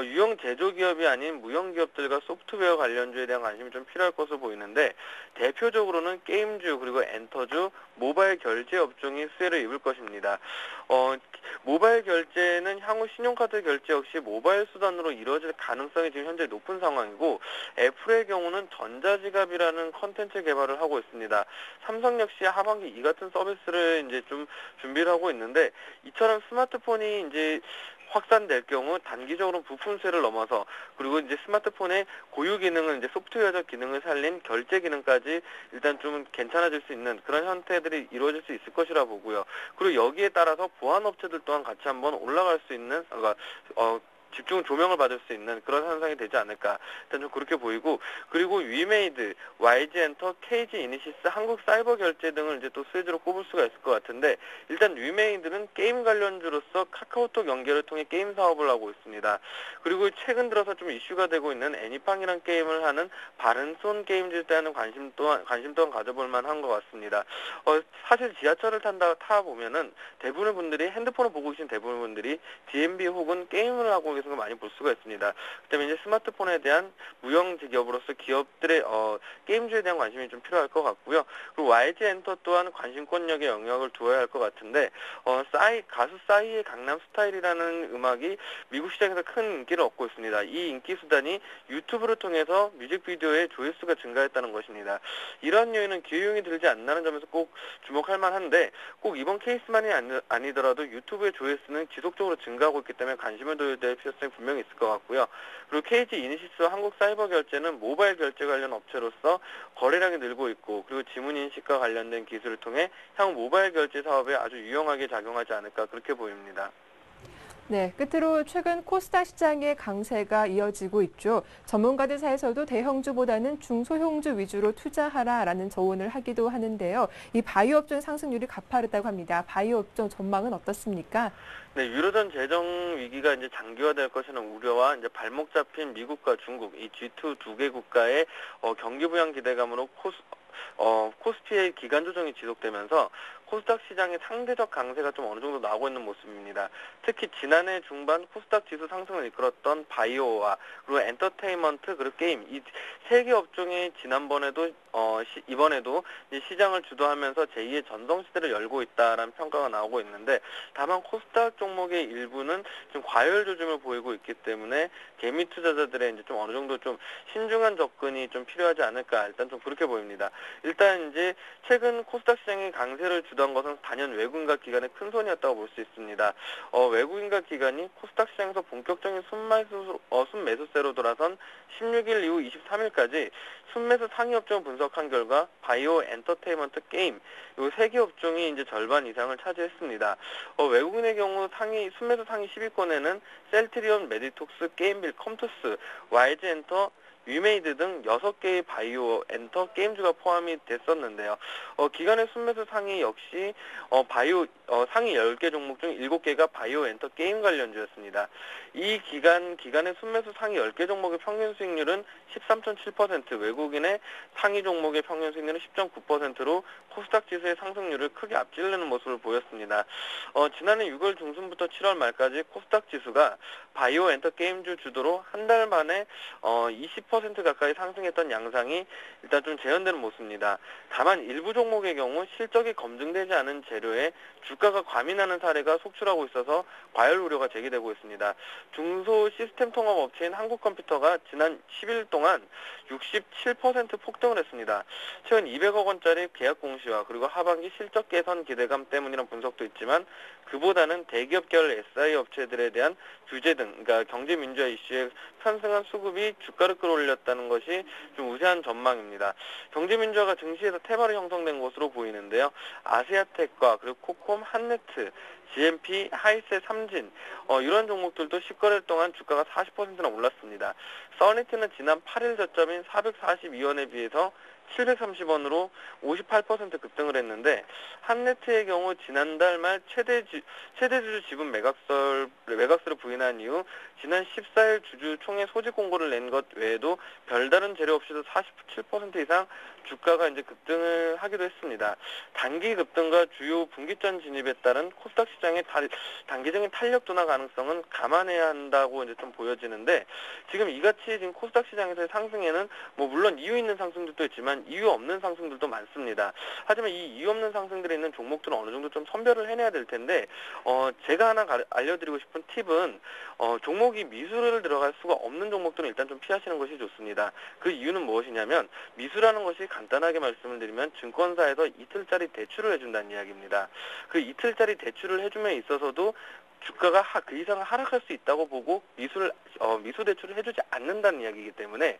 유형 제조 기업이 아닌 무형 기업들과 소프트웨어 관련주에 대한 관심이 좀 필요할 것으로 보이는데 대표적으로는 게임주 그리고 엔터주, 모바일 결제 업종이 수혜를 입을 것입니다. 모바일 결제는 향후 신용카드 결제 역시 모바일 수단으로 이루어질 가능성이 지금 현재 높은 상황이고 애플의 경우는 전자지갑이라는 컨텐츠 개발을 하고 있습니다. 삼성 역시 하반기 이 같은 서비스를 이제 좀 준비를 하고 있는데 이처럼 스마트폰이 이제 확산될 경우 단기적으로 부품세를 넘어서 그리고 이제 스마트폰의 고유 기능은 이제 소프트웨어적 기능을 살린 결제 기능까지 일단 좀 괜찮아질 수 있는 그런 형태들이 이루어질 수 있을 것이라 보고요. 그리고 여기에 따라서 보안 업체들 또한 같이 한번 올라갈 수 있는 집중 조명을 받을 수 있는 그런 현상이 되지 않을까 일단 좀 그렇게 보이고 그리고 위메이드, YG엔터, KG 이니시스, 한국사이버결제 등을 이제 또 수혜주로 꼽을 수가 있을 것 같은데 일단 위메이드는 게임 관련주로서 카카오톡 연결을 통해 게임 사업을 하고 있습니다. 그리고 최근 들어서 좀 이슈가 되고 있는 애니팡이라는 게임을 하는 바른손 게임즈에 대한 관심 또한 가져볼 만한 것 같습니다. 사실 지하철을 타 보면은 대부분의 분들이 핸드폰을 보고 계신 대부분의 분들이 DMB 혹은 게임을 하고 계신 걸 많이 볼 수가 있습니다. 그다음에 이제 스마트폰에 대한 무형 기업으로서 기업들의 게임주에 대한 관심이 좀 필요할 것 같고요. 그리고 YG 엔터 또한 관심권력에 영향을 두어야 할 것 같은데 가수 싸이의 강남 스타일이라는 음악이 미국 시장에서 큰 인기를 얻고 있습니다. 이 인기 수단이 유튜브를 통해서 뮤직비디오의 조회수가 증가했다는 것입니다. 이런 요인은 기회용이 들지 않는다는 점에서 꼭 주목할 만한데 꼭 이번 케이스만이 아니더라도 유튜브의 조회수는 지속적으로 증가하고 있기 때문에 관심을 둬야 될 필요성이 분명히 있을 것 같고요. 그리고 KG 이니시스와 한국사이버결제는 모바일 결제 관련 업체로서 거래량이 늘고 있고 그리고 지문인식과 관련된 기술을 통해 향후 모바일 결제 사업에 아주 유용하게 작용하지 않을까 그렇게 보입니다. 네, 끝으로 최근 코스닥 시장의 강세가 이어지고 있죠. 전문가들 사이에서도 대형주보다는 중소형주 위주로 투자하라라는 조언을 하기도 하는데요. 이 바이오 업종 상승률이 가파르다고 합니다. 바이오 업종 전망은 어떻습니까? 네, 유로존 재정 위기가 이제 장기화될 것이라는 우려와 이제 발목 잡힌 미국과 중국 이 G2 두 개 국가의 경기 부양 기대감으로 코스피의 기간 조정이 지속되면서 코스닥 시장의 상대적 강세가 좀 어느 정도 나오고 있는 모습입니다. 특히 지난해 중반 코스닥 지수 상승을 이끌었던 바이오와 그리고 엔터테인먼트 그리고 게임 이 세 개 업종이 지난번에도 이번에도 시장을 주도하면서 제2의 전성시대를 열고 있다라는 평가가 나오고 있는데 다만 코스닥 종목의 일부는 좀 과열 조짐을 보이고 있기 때문에 개미 투자자들의 이제 좀 어느 정도 좀 신중한 접근이 좀 필요하지 않을까 일단 좀 그렇게 보입니다. 일단 이제 최근 코스닥 시장의 강세를 주도한 것은 단연 외국인과 기관의 큰 손이었다고 볼 수 있습니다. 외국인과 기관이 코스닥 시장에서 본격적인 순매수세로 돌아선 16일 이후 23일까지 순매수 상위 업종 분석한 결과 바이오, 엔터테인먼트, 게임 이 세 개 업종이 이제 절반 이상을 차지했습니다. 외국인의 경우 순매수 상위 10위권에는 셀트리온, 메디톡스, 게임빌, 컴투스, YG엔터, 위메이드 등 6개의 바이오, 엔터, 게임주가 포함이 됐었는데요. 기간의 순매수 상위 역시 바이오 상위 10개 종목 중 7개가 바이오, 엔터, 게임 관련주였습니다. 이 기간의 순매수 상위 10개 종목의 평균 수익률은 13.7%, 외국인의 상위 종목의 평균 수익률은 10.9%로 코스닥 지수의 상승률을 크게 앞지르는 모습을 보였습니다. 지난해 6월 중순부터 7월 말까지 코스닥 지수가 바이오, 엔터, 게임주 주도로 한 달 만에 20% 가까이 상승했던 양상이 일단 좀 재현되는 모습입니다. 다만 일부 종목의 경우 실적이 검증되지 않은 재료에 주가가 과민하는 사례가 속출하고 있어서 과열 우려가 제기되고 있습니다. 중소 시스템 통합 업체인 한국컴퓨터가 지난 10일 동안 67% 폭등을 했습니다. 최근 200억 원짜리 계약 공시와 그리고 하반기 실적 개선 기대감 때문이라는 분석도 있지만 그보다는 대기업 계열 SI 업체들에 대한 규제 등 그러니까 경제 민주화 이슈에 편승한 수급이 주가를 끌어올렸다는 것이 좀 우세한 전망입니다. 경제 민주화가 증시에서 태반이 형성된 것으로 보이는데요. 아시아텍과 그리고 코콤, 한네트, GMP, 하이세, 삼진 이런 종목들도 10거래일 동안 주가가 40%나 올랐습니다. 써니트는 지난 8일 저점인 442원에 비해서 730원으로 58% 급등을 했는데 한네트의 경우 지난달 말 최대주주 지분 매각서를 부인한 이후 지난 14일 주주 총회 소집 공고를 낸 것 외에도 별다른 재료 없이도 47% 이상 주가가 이제 급등을 하기도 했습니다. 단기 급등과 주요 분기점 진입에 따른 코스닥 시장의 단기적인 탄력 둔화 가능성은 감안해야 한다고 이제 좀 보여지는데 지금 이같이 지금 코스닥 시장에서의 상승에는 물론 이유 있는 상승들도 있지만 이유 없는 상승들도 많습니다. 하지만 이 이유 없는 상승들에 있는 종목들은 어느 정도 좀 선별을 해내야 될 텐데 제가 하나 알려드리고 싶은 팁은 종목이 미수를 들어갈 수가 없는 종목들은 일단 좀 피하시는 것이 좋습니다. 그 이유는 무엇이냐면 미수라는 것이 간단하게 말씀을 드리면 증권사에서 이틀짜리 대출을 해준다는 이야기입니다. 그 이틀짜리 대출을 해줌에 있어서도 주가가 그 이상 하락할 수 있다고 보고 미수 대출을 해주지 않는다는 이야기이기 때문에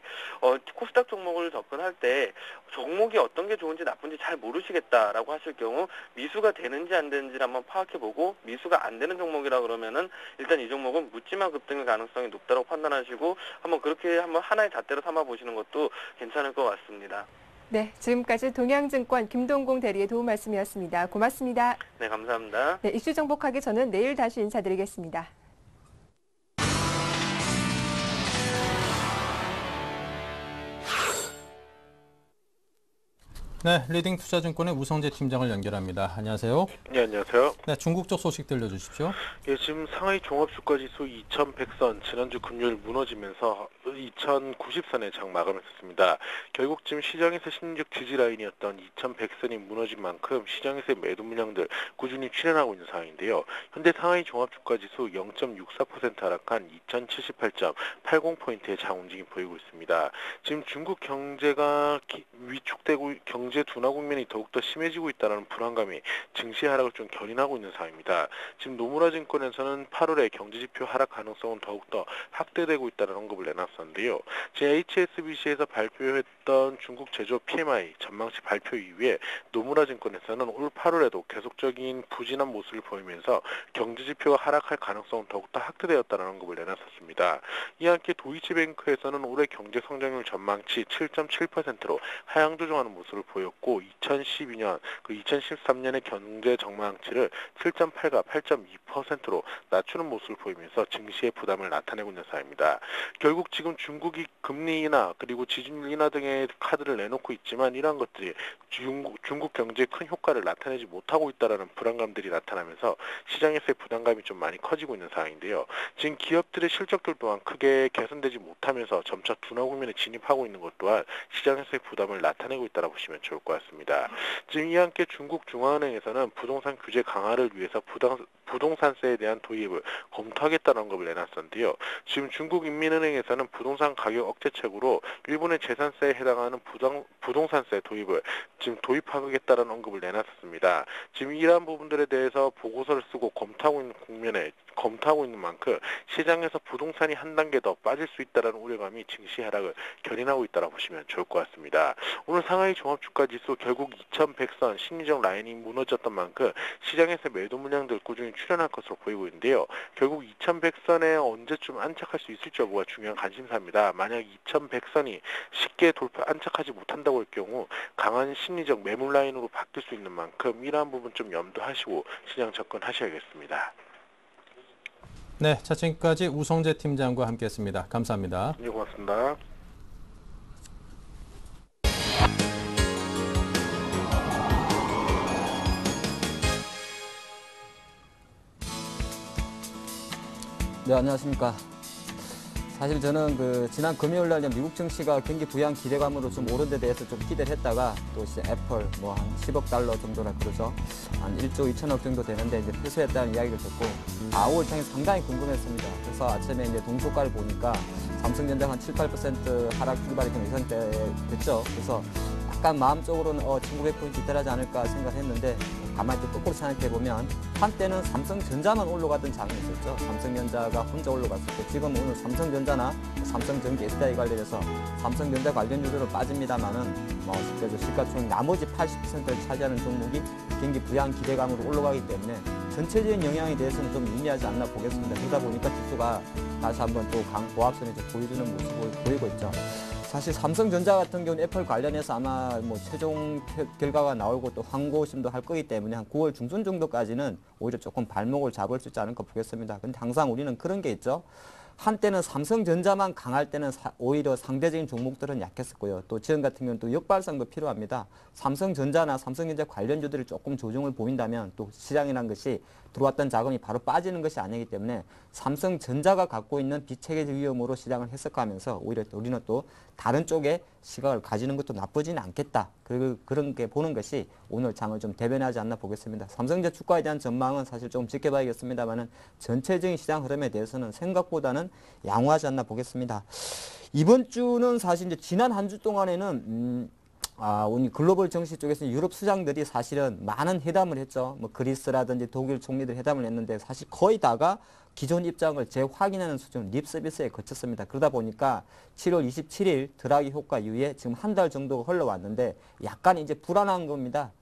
코스닥 종목을 접근할 때 종목이 어떤 게 좋은지 나쁜지 잘 모르시겠다라고 하실 경우 미수가 되는지 안 되는지를 한번 파악해보고 미수가 안 되는 종목이라 그러면은 일단 이 종목은 묻지마 급등의 가능성이 높다고 판단하시고 그렇게 한번 하나의 잣대로 삼아 보시는 것도 괜찮을 것 같습니다. 네, 지금까지 동양증권 김동공 대리의 도움 말씀이었습니다. 고맙습니다. 네, 감사합니다. 네, 이슈 정복하기 저는 내일 다시 인사드리겠습니다. 네, 리딩 투자증권의 우성재 팀장을 연결합니다. 안녕하세요. 네, 안녕하세요. 네, 중국 쪽 소식 들려주십시오. 예, 지금 상하이 종합주가지수 2100선 지난주 금요일 무너지면서 2090선에 장 마감을 했습니다. 결국 지금 시장에서 신규 지지 라인이었던 2100선이 무너진 만큼 시장에서의 매도 물량들 꾸준히 출현하고 있는 상황인데요. 현재 상하이 종합주가지수 0.64% 하락한 2078.80포인트의 장 움직임 보이고 있습니다. 지금 중국 경제가 위축되고 경제 둔화 국면이 더욱더 심해지고 있다는 불안감이 증시 하락을 좀 견인하고 있는 상황입니다. 지금 노무라 증권에서는 8월에 경제지표 하락 가능성은 더욱더 확대되고 있다는 언급을 내놨었는데요. 제 HSBC에서 발표했던 중국 제조업 PMI 전망치 발표 이후에 노무라 증권에서는 올 8월에도 계속적인 부진한 모습을 보이면서 경제지표가 하락할 가능성은 더욱더 확대되었다는 언급을 내놨었습니다. 이와 함께 도이치뱅크에서는 올해 경제성장률 전망치 7.7%로 하향 조정하는 모습을 보였고 보였고 2012년, 2013년의 경제 전망치를 7.8과 8.2%로 낮추는 모습을 보이면서 증시의 부담을 나타내고 있는 사례입니다. 결국 지금 중국이 금리 인하 그리고 지준율 인하 등의 카드를 내놓고 있지만 이러한 것들이 중국 경제에 큰 효과를 나타내지 못하고 있다는 불안감들이 나타나면서 시장에서의 부담감이 좀 많이 커지고 있는 상황인데요. 지금 기업들의 실적들 또한 크게 개선되지 못하면서 점차 둔화 국면에 진입하고 있는 것 또한 시장에서의 부담을 나타내고 있다고 보시면 좋을 것 같습니다. 지금 이와 함께 중국 중앙은행에서는 부동산 규제 강화를 위해서 부동산세에 대한 도입을 검토하겠다는 언급을 내놨었는데요. 지금 중국인민은행에서는 부동산 가격 억제책으로 일본의 재산세에 해당하는 부동산세 도입을 지금 도입하겠다는 언급을 내놨습니다. 지금 이러한 부분들에 대해서 보고서를 쓰고 검토하고 있는 만큼 시장에서 부동산이 한 단계 더 빠질 수 있다는 우려감이 증시 하락을 견인하고 있다고 보시면 좋을 것 같습니다. 오늘 상하이 종합주가지수 결국 2100선 심리적 라인이 무너졌던 만큼 시장에서 매도 물량들 꾸준히 출현할 것으로 보이고 있는데요. 결국 2100선에 언제쯤 안착할 수 있을지 여부가 중요한 관심사입니다. 만약 2100선이 쉽게 안착하지 못한다고 할 경우 강한 심리적 매물 라인으로 바뀔 수 있는 만큼 이러한 부분 좀 염두하시고 시장 접근하셔야겠습니다. 네, 자 지금까지 우성재 팀장과 함께했습니다. 감사합니다. 네, 고맙습니다. 네, 안녕하십니까. 사실 저는 지난 금요일 날 미국 증시가 경기 부양 기대감으로 좀 오른 데 대해서 좀 기대를 했다가 또 이제 애플 한 10억 달러 정도나 그러죠. 한 1조 2천억 정도 되는데 이제 패소했다는 이야기를 듣고 5월 장이 상당히 궁금했습니다. 그래서 아침에 이제 동시효과를 보니까 삼성전자가 한 7, 8% 하락 출발이 좀 예상됐죠. 그래서 약간 마음적으로는 1900포인트 이탈하지 않을까 생각했는데 가만히 또 거꾸로 생각해보면 한때는 삼성전자만 올라가던 장이 있었죠. 삼성전자가 혼자 올라갔을 때 지금 오늘 삼성전자나 삼성전기 SDI 관련해서 삼성전자 관련주들은 빠집니다만은 실제로 시가총 나머지 80%를 차지하는 종목이 경기 부양 기대감으로 올라가기 때문에 전체적인 영향에 대해서는 좀 유의하지 않나 보겠습니다. 그러다 보니까 지수가 다시 한번 또 고압선을 보여주는 모습을 보이고 있죠. 사실 삼성전자 같은 경우는 애플 관련해서 아마 최종 결과가 나오고 또 항고심도 할 거기 때문에 한 9월 중순 정도까지는 오히려 조금 발목을 잡을 수 있지 않을까 보겠습니다. 근데 항상 우리는 그런 게 있죠. 한때는 삼성전자만 강할 때는 오히려 상대적인 종목들은 약했었고요. 또 지금 같은 경우는 또 역발상도 필요합니다. 삼성전자나 삼성전자 관련주들이 조금 조정을 보인다면 또 시장이라는 것이 들어왔던 자금이 바로 빠지는 것이 아니기 때문에 삼성전자가 갖고 있는 비체계적 위험으로 시장을 해석하면서 오히려 우리는 또 다른 쪽에 시각을 가지는 것도 나쁘지는 않겠다. 그런 게 보는 것이 오늘 장을 좀 대변하지 않나 보겠습니다. 삼성전자 주가에 대한 전망은 사실 좀 지켜봐야겠습니다만은 전체적인 시장 흐름에 대해서는 생각보다는 양호하지 않나 보겠습니다. 이번 주는 사실 이제 지난 한 주 동안에는 오늘 글로벌 정시 쪽에서 유럽 수장들이 사실은 많은 회담을 했죠. 그리스라든지 독일 총리들 회담을 했는데 사실 거의 다가 기존 입장을 재확인하는 수준 립 서비스에 거쳤습니다. 그러다 보니까 7월 27일 드라기 효과 이후에 지금 한 달 정도가 흘러왔는데 약간 이제 불안한 겁니다.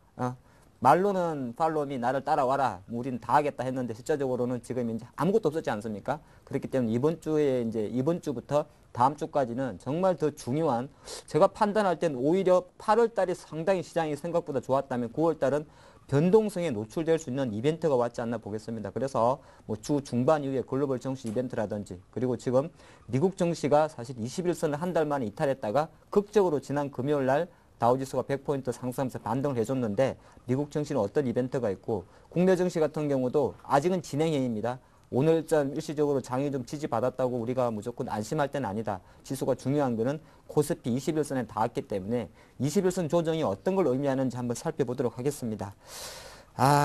말로는 팔로미 나를 따라와라. 우리는 다 하겠다 했는데 실제적으로는 지금 이제 아무것도 없었지 않습니까? 그렇기 때문에 이번 주부터 다음 주까지는 정말 더 중요한 제가 판단할 때는 오히려 8월 달이 상당히 시장이 생각보다 좋았다면 9월 달은 변동성에 노출될 수 있는 이벤트가 왔지 않나 보겠습니다. 그래서 주 중반 이후에 글로벌 정시 이벤트라든지 그리고 지금 미국 정시가 사실 21선을 한 달 만에 이탈했다가 극적으로 지난 금요일 날 다우지수가 100포인트 상승하면서 반등을 해줬는데 미국 증시는 어떤 이벤트가 있고 국내 증시 같은 경우도 아직은 진행형입니다. 오늘 일시적으로 장이 좀 지지받았다고 우리가 무조건 안심할 때는 아니다. 지수가 중요한 거는 코스피 21선에 닿았기 때문에 21선 조정이 어떤 걸 의미하는지 한번 살펴보도록 하겠습니다.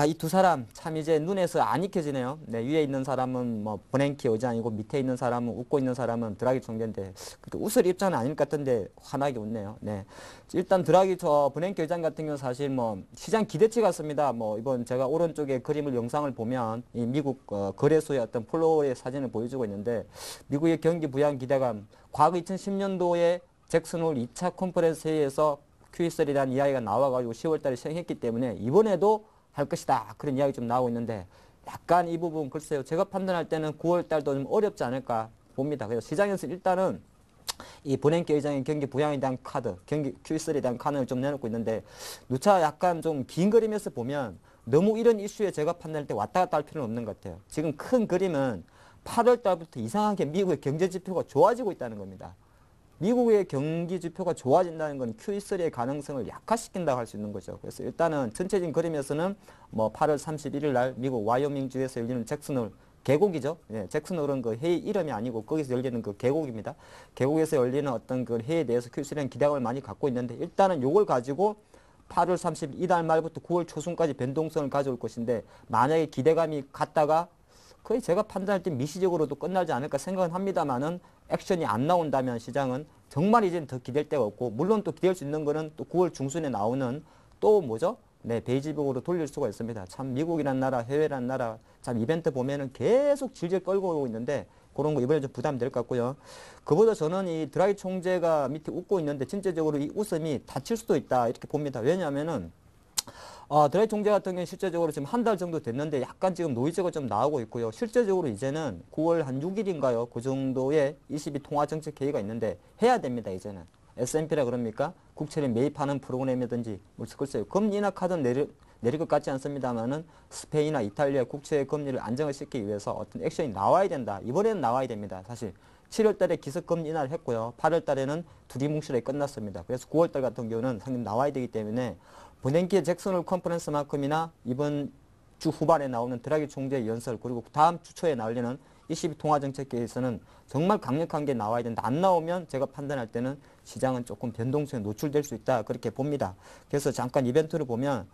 이 두 사람 참 이제 눈에서 안 익혀지네요. 네, 위에 있는 사람은 버냉키 의장이고 밑에 있는 사람은 웃고 있는 사람은 드라기 총재인데 웃을 입장은 아닐 것 같은데 환하게 웃네요. 네, 일단 버냉키 의장 같은 경우는 사실 시장 기대치 같습니다. 이번 제가 오른쪽에 그림을 영상을 보면 이 미국 거래소의 어떤 플로어의 사진을 보여주고 있는데 미국의 경기 부양 기대감 과거 2010년도에 잭슨홀 2차 컨퍼런스 회의에서 QE3라는 이야기가 나와가지고 10월달에 시행했기 때문에 이번에도 할 것이다. 그런 이야기 좀 나오고 있는데 약간 이 부분 글쎄요. 제가 판단할 때는 9월 달도 좀 어렵지 않을까 봅니다. 그래서 시장에서 일단은 이 버냉키 의장이 경기 부양에 대한 카드, 경기 Q3에 대한 카드를 좀 내놓고 있는데 누차 약간 좀 긴 그림에서 보면 너무 이런 이슈에 제가 판단할 때 왔다 갔다 할 필요는 없는 것 같아요. 지금 큰 그림은 8월 달부터 이상하게 미국의 경제 지표가 좋아지고 있다는 겁니다. 미국의 경기 지표가 좋아진다는 건 Q3의 가능성을 약화시킨다고 할 수 있는 거죠. 그래서 일단은 전체적인 그림에서는 뭐 8월 31일 날 미국 와이오밍주에서 열리는 잭슨홀 계곡이죠. 예, 잭슨홀은 그 회의 이름이 아니고 거기서 열리는 그 계곡입니다. 계곡에서 열리는 어떤 그 회의에 대해서 Q3는 기대감을 많이 갖고 있는데 일단은 요걸 가지고 8월 30일 이달 말부터 9월 초순까지 변동성을 가져올 것인데 만약에 기대감이 갔다가 거의 제가 판단할 때 미시적으로도 끝나지 않을까 생각은 합니다만은 액션이 안 나온다면 시장은 정말 이제는 더 기댈 데가 없고 물론 또 기댈 수 있는 거는 또 9월 중순에 나오는 또 뭐죠? 네, 베이지북으로 돌릴 수가 있습니다. 참 미국이란 나라, 해외란 나라 참 이벤트 보면은 계속 질질 끌고 오고 있는데 그런 거 이번에 좀 부담될 것 같고요. 그보다 저는 이 드라기 총재가 밑에 웃고 있는데 전체적으로 이 웃음이 다칠 수도 있다 이렇게 봅니다. 왜냐하면은 드라기 총재 같은 경우는 실제적으로 지금 한 달 정도 됐는데 약간 지금 노이즈가 좀 나오고 있고요. 실제적으로 이제는 9월 한 6일인가요? 그 정도의 22 통화정책 회의가 있는데 해야 됩니다. 이제는. S&P라 그럽니까? 국채를 매입하는 프로그램이든지 글쎄요. 금리 인하 카드는 내릴 것 같지 않습니다만은 스페인이나 이탈리아 국채 금리를 안정을 시키기 위해서 어떤 액션이 나와야 된다. 이번에는 나와야 됩니다. 사실 7월 달에 기습금리 인하를 했고요. 8월 달에는 두리뭉실하게 끝났습니다. 그래서 9월 달 같은 경우는 상당히 나와야 되기 때문에 버냉키의 잭슨홀 컨퍼런스만큼이나 이번 주 후반에 나오는 드라기 총재의 연설 그리고 다음 주 초에 나오려는 22 통화정책회의에서는 정말 강력한 게 나와야 된다. 안 나오면 제가 판단할 때는 시장은 조금 변동성에 노출될 수 있다. 그렇게 봅니다. 그래서 잠깐 이벤트를 보면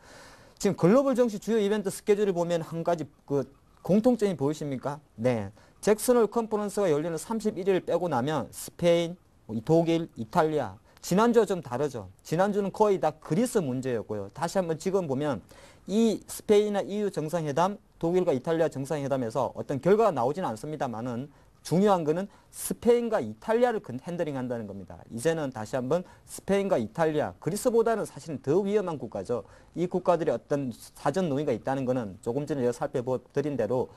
지금 글로벌 증시 주요 이벤트 스케줄을 보면 한 가지 그 공통점이 보이십니까? 네. 잭슨홀 컨퍼런스가 열리는 31일 빼고 나면 스페인, 독일, 이탈리아 지난주와 좀 다르죠. 지난주는 거의 다 그리스 문제였고요. 다시 한번 지금 보면 이 스페인이나 EU 정상회담, 독일과 이탈리아 정상회담에서 어떤 결과가 나오지는 않습니다만은 중요한 거는 스페인과 이탈리아를 핸들링한다는 겁니다. 이제는 다시 한번 스페인과 이탈리아, 그리스보다는 사실은 더 위험한 국가죠. 이 국가들이 어떤 사전 논의가 있다는 거는 조금 전에 제가 살펴드린 대로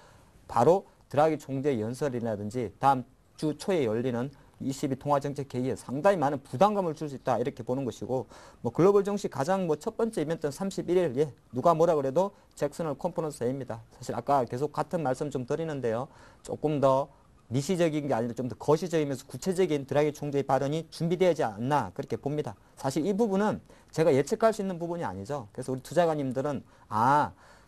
바로 드라기 총재 연설이라든지 다음 주 초에 열리는 22 통화정책회의에 상당히 많은 부담감을 줄 수 있다 이렇게 보는 것이고 뭐 글로벌 증시 가장 뭐 첫 번째 이벤트는 31일 예, 누가 뭐라 그래도 잭슨홀 컨퍼런스 회의입니다. 사실 아까 계속 같은 말씀 좀 드리는데요. 조금 더 미시적인 게 아니라 좀 더 거시적이면서 구체적인 드라기 총재의 발언이 준비되지 않나 그렇게 봅니다. 사실 이 부분은 제가 예측할 수 있는 부분이 아니죠. 그래서 우리 투자가님들은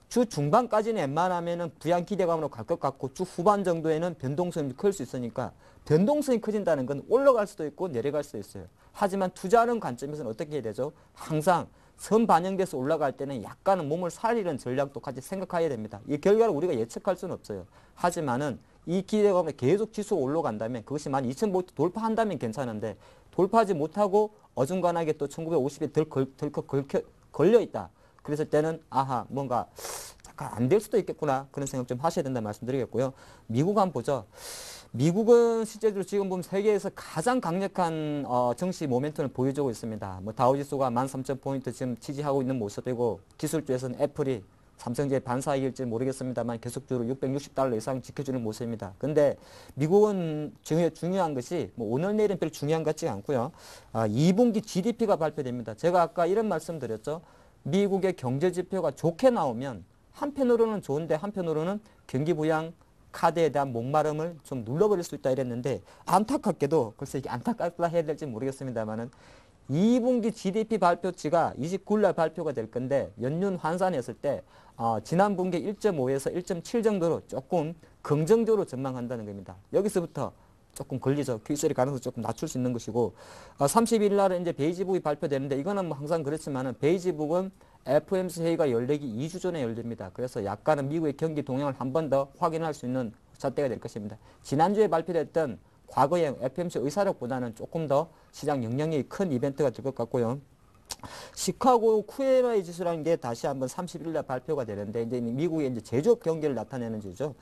주 중반까지는 웬만하면은 부양 기대감으로 갈 것 같고 주 후반 정도에는 변동성이 클 수 있으니까 변동성이 커진다는 건 올라갈 수도 있고 내려갈 수도 있어요. 하지만 투자하는 관점에서는 어떻게 해야 되죠? 항상 선 반영돼서 올라갈 때는 약간은 몸을 살리는 전략도 같이 생각해야 됩니다. 이 결과를 우리가 예측할 수는 없어요. 하지만은 이 기대감에 계속 지수가 올라간다면 그것이 만 2000포인트 돌파한다면 괜찮은데 돌파하지 못하고 어중간하게 또 1950에 덜컥 걸려있다. 그랬을 때는 뭔가 잠깐 안 될 수도 있겠구나 그런 생각 좀 하셔야 된다 말씀드리겠고요. 미국 한번 보죠. 미국은 실제로 지금 보면 세계에서 가장 강력한 증시 모멘텀을 보여주고 있습니다. 뭐 다우지수가 13,000포인트 지금 지지하고 있는 모습이고 기술주에서는 애플이 삼성제의 반사이길지 모르겠습니다만 계속적으로 $660 이상 지켜주는 모습입니다. 근데 미국은 중요한 것이 뭐 오늘 내일은 별로 중요한 것 같지 않고요. 2분기 GDP가 발표됩니다. 제가 아까 이런 말씀 드렸죠. 미국의 경제 지표가 좋게 나오면 한편으로는 좋은데 한편으로는 경기 부양 카드에 대한 목마름을 좀 눌러버릴 수 있다 이랬는데 안타깝게도 글쎄 이게 안타깝다 해야 될지 모르겠습니다만은 2분기 GDP 발표치가 29일 날 발표가 될 건데 연륜 환산했을 때 지난 분기 1.5에서 1.7 정도로 조금 긍정적으로 전망한다는 겁니다. 여기서부터 조금 걸리죠. Q3 가능성 조금 낮출 수 있는 것이고 30일 날은 이제 베이지북이 발표되는데 이거는 뭐 항상 그렇지만은 베이지북은 FOMC 회의가 열리기 2주 전에 열립니다. 그래서 약간은 미국의 경기 동향을 한 번 더 확인할 수 있는 잣대가 될 것입니다. 지난주에 발표됐던 과거의 FOMC 의사록보다는 조금 더 시장 영향력이 큰 이벤트가 될 것 같고요. 시카고 QMI 지수라는 게 다시 한번 31일 날 발표가 되는데 이제 미국의 이제 제조업 경기를 나타내는 지수죠.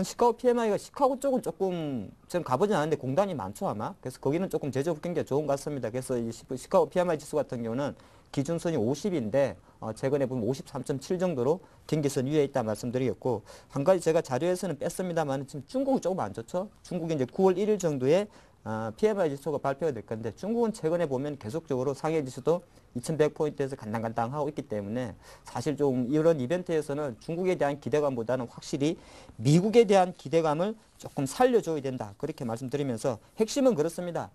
시카고 PMI가 시카고 쪽은 조금 전 가보진 않았는데 공단이 많죠 아마. 그래서 거기는 조금 제조업 경기가 좋은 것 같습니다. 그래서 이 시카고 PMI 지수 같은 경우는 기준선이 50인데 최근에 보면 53.7 정도로 경기선 위에 있다 말씀드리겠고 한 가지 제가 자료에서는 뺐습니다만 지금 중국이 조금 안 좋죠. 중국이 이제 9월 1일 정도에 PMI 지수가 발표가 될 건데 중국은 최근에 보면 계속적으로 상해 지수도 2100포인트에서 간당간당하고 있기 때문에 사실 좀 이런 이벤트에서는 중국에 대한 기대감보다는 확실히 미국에 대한 기대감을 조금 살려줘야 된다. 그렇게 말씀드리면서 핵심은 그렇습니다.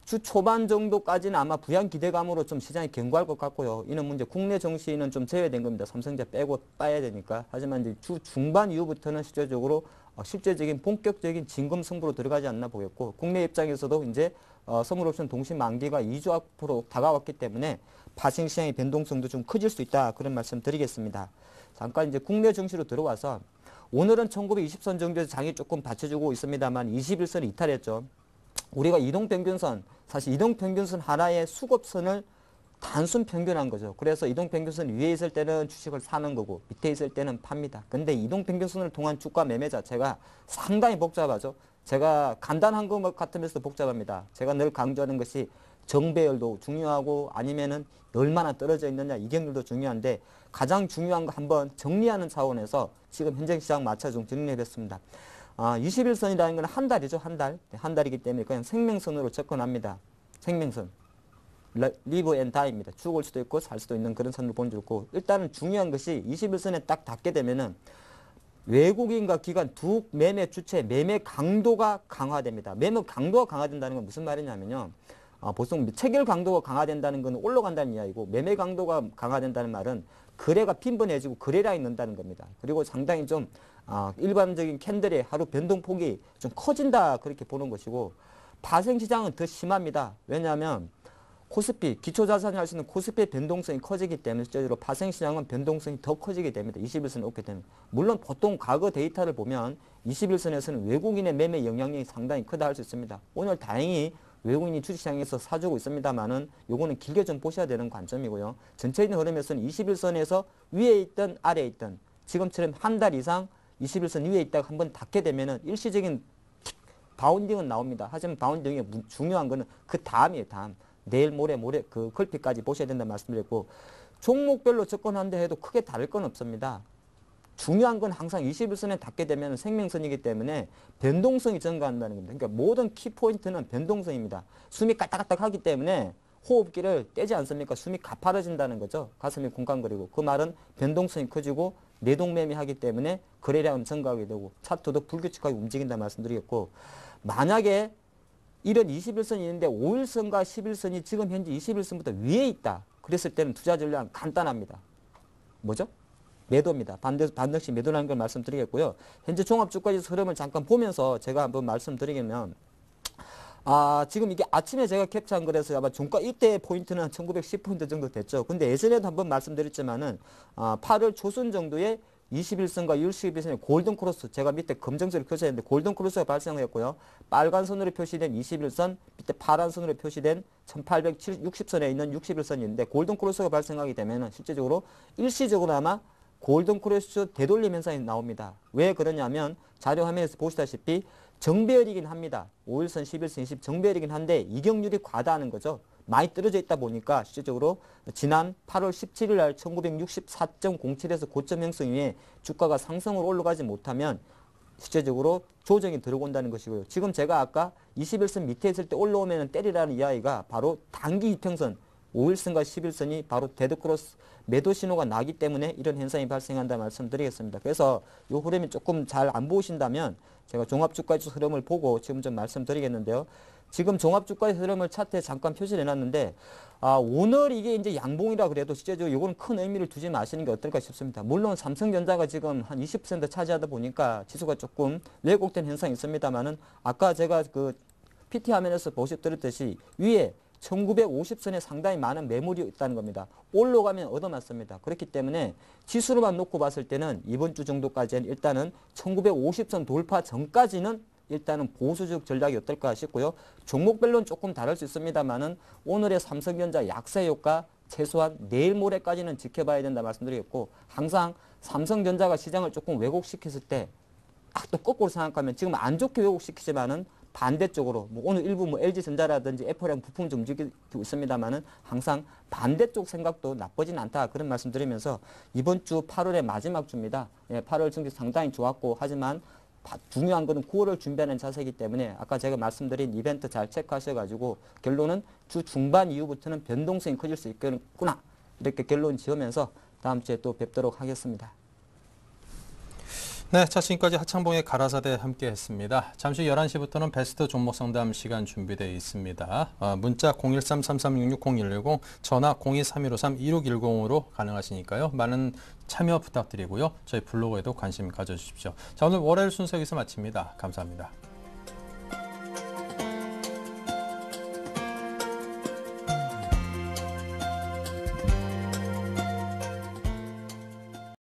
주 초반 정도까지는 아마 부양 기대감으로 좀 시장이 견고할 것 같고요. 이는 문제 국내 정시는 좀 제외된 겁니다. 삼성전자 빼고 빠야 되니까. 하지만 이제 주 중반 이후부터는 실제적인 본격적인 진검 승부로 들어가지 않나 보겠고 국내 입장에서도 이제 선물옵션 동시 만기가 2주 앞으로 다가왔기 때문에 파생 시장의 변동성도 좀 커질 수 있다. 그런 말씀 드리겠습니다. 잠깐 이제 국내 증시로 들어와서 오늘은 1920선 정도에서 장이 조금 받쳐주고 있습니다만 21선 이탈했죠. 우리가 이동평균선, 사실 이동평균선 하나의 수급선을 단순 평균한 거죠. 그래서 이동평균선 위에 있을 때는 주식을 사는 거고 밑에 있을 때는 팝니다. 근데 이동평균선을 통한 주가 매매 자체가 상당히 복잡하죠. 제가 간단한 것 같으면서도 복잡합니다. 제가 늘 강조하는 것이 정배열도 중요하고 아니면은 얼마나 떨어져 있느냐 이격률도 중요한데 가장 중요한 거 한번 정리하는 차원에서 지금 현재 시장 마차 좀 정리해봤습니다. 21선이라는 건 한 달이죠. 한 달. 한 달이기 때문에 그냥 생명선으로 접근합니다. 생명선. 리브 앤 다이입니다. 죽을 수도 있고 살 수도 있는 그런 선을 보여주고 일단은 중요한 것이 21선에 딱 닿게 되면은 외국인과 기관 두 매매 주체 매매 강도가 강화됩니다. 매매 강도가 강화된다는 건 무슨 말이냐면요. 보통 체결 강도가 강화된다는 건 올라간다는 이야기고 매매 강도가 강화된다는 말은 거래가 빈번해지고 거래량이 는다는 겁니다. 그리고 상당히 좀 일반적인 캔들의 하루 변동폭이 좀 커진다 그렇게 보는 것이고 파생시장은 더 심합니다. 왜냐하면 코스피, 기초자산이 할 수 있는 코스피의 변동성이 커지기 때문에 실제로 파생시장은 변동성이 더 커지게 됩니다. 21선이 오게 되면. 물론 보통 과거 데이터를 보면 21선에서는 외국인의 매매 영향력이 상당히 크다 할 수 있습니다. 오늘 다행히 외국인이 주식시장에서 사주고 있습니다만은 요거는 길게 좀 보셔야 되는 관점이고요. 전체적인 흐름에서는 21선에서 위에 있던 아래에 있던 지금처럼 한 달 이상 21선 위에 있다가 한번 닿게 되면은 일시적인 바운딩은 나옵니다. 하지만 바운딩이 중요한 거는 그 다음이에요. 다음. 내일 모레 그 글피까지 보셔야 된다 말씀드렸고 종목별로 접근한다 해도 크게 다를 건 없습니다. 중요한 건 항상 21선에 닿게 되면 생명선이기 때문에 변동성이 증가한다는 겁니다. 그러니까 모든 키포인트는 변동성입니다. 숨이 까딱까딱 하기 때문에 호흡기를 떼지 않습니까? 숨이 가파라진다는 거죠. 가슴이 쿵쾅거리고. 그 말은 변동성이 커지고 내동매매하기 때문에 거래량은 증가하게 되고 차트도 불규칙하게 움직인다 말씀드리겠고 만약에 이런 21선이 있는데 5일선과 11선이 지금 현재 21선보다 위에 있다. 그랬을 때는 투자 전략은 간단합니다. 뭐죠? 매도입니다. 반드시 매도라는 걸 말씀드리겠고요. 현재 종합주가지수 흐름을 잠깐 보면서 제가 한번 말씀드리면 지금 이게 아침에 제가 캡처한 거라서 아마 종가 이때 포인트는 1910포인트 정도 됐죠. 근데 예전에도 한번 말씀드렸지만은 8월 초순 정도에 21선과 61선의 골든크로스 제가 밑에 검정색을 표시했는데 골든크로스가 발생했고요. 빨간 선으로 표시된 21선 밑에 파란 선으로 표시된 1860선에 있는 61선이 있는데 골든크로스가 발생하게 되면 실제적으로 일시적으로 아마 골든크로스 되돌림 현상이 나옵니다. 왜 그러냐면 자료 화면에서 보시다시피 정배열이긴 합니다. 5일선, 11선, 20 정배열이긴 한데 이격률이 과다하는 거죠. 많이 떨어져 있다 보니까 실질적으로 지난 8월 17일 날 1964.07에서 고점 형성 이후에 주가가 상승으로 올라가지 못하면 실제적으로 조정이 들어온다는 것이고요. 지금 제가 아까 21선 밑에 있을 때 올라오면 때리라는 이야기가 바로 단기 이평선 5일선과 11선이 바로 데드크로스 매도 신호가 나기 때문에 이런 현상이 발생한다 말씀드리겠습니다. 그래서 이 흐름이 조금 잘 안 보신다면 제가 종합주가지수 흐름을 보고 지금 좀 말씀드리겠는데요. 지금 종합주가지수 흐름을 차트에 잠깐 표시를 해놨는데 오늘 이게 이제 양봉이라 그래도 실제적으로 이거는 큰 의미를 두지 마시는 게 어떨까 싶습니다. 물론 삼성전자가 지금 한 20% 차지하다 보니까 지수가 조금 왜곡된 현상이 있습니다만은 아까 제가 그 PT 화면에서 보셨듯이 위에 1950선에 상당히 많은 매물이 있다는 겁니다. 올라가면 얻어맞습니다. 그렇기 때문에 지수로만 놓고 봤을 때는 이번 주 정도까지는 일단은 1950선 돌파 전까지는 일단은 보수적 전략이 어떨까 싶고요. 종목별로는 조금 다를 수 있습니다만은 오늘의 삼성전자 약세 효과 최소한 내일 모레까지는 지켜봐야 된다 말씀드리겠고 항상 삼성전자가 시장을 조금 왜곡시켰을 때 또 거꾸로 생각하면 지금 안 좋게 왜곡시키지만은 반대쪽으로 오늘 일부 LG전자라든지 애플이랑 부품 좀 움직이고 있습니다만은 항상 반대쪽 생각도 나쁘진 않다 그런 말씀드리면서 이번 주 8월의 마지막 주입니다. 8월 증시 상당히 좋았고 하지만 중요한 것은 9월을 준비하는 자세이기 때문에 아까 제가 말씀드린 이벤트 잘 체크하셔가지고 결론은 주 중반 이후부터는 변동성이 커질 수 있겠구나. 이렇게 결론 지으면서 다음 주에 또 뵙도록 하겠습니다. 네, 자 지금까지 하창봉의 가라사대 함께했습니다. 잠시 11시부터는 베스트 종목 상담 시간 준비되어 있습니다. 문자 013-3366-0110, 전화 023153-2610으로 가능하시니까요. 많은 참여 부탁드리고요. 저희 블로그에도 관심 가져주십시오. 자, 오늘 월요일 순서 여기서 마칩니다. 감사합니다.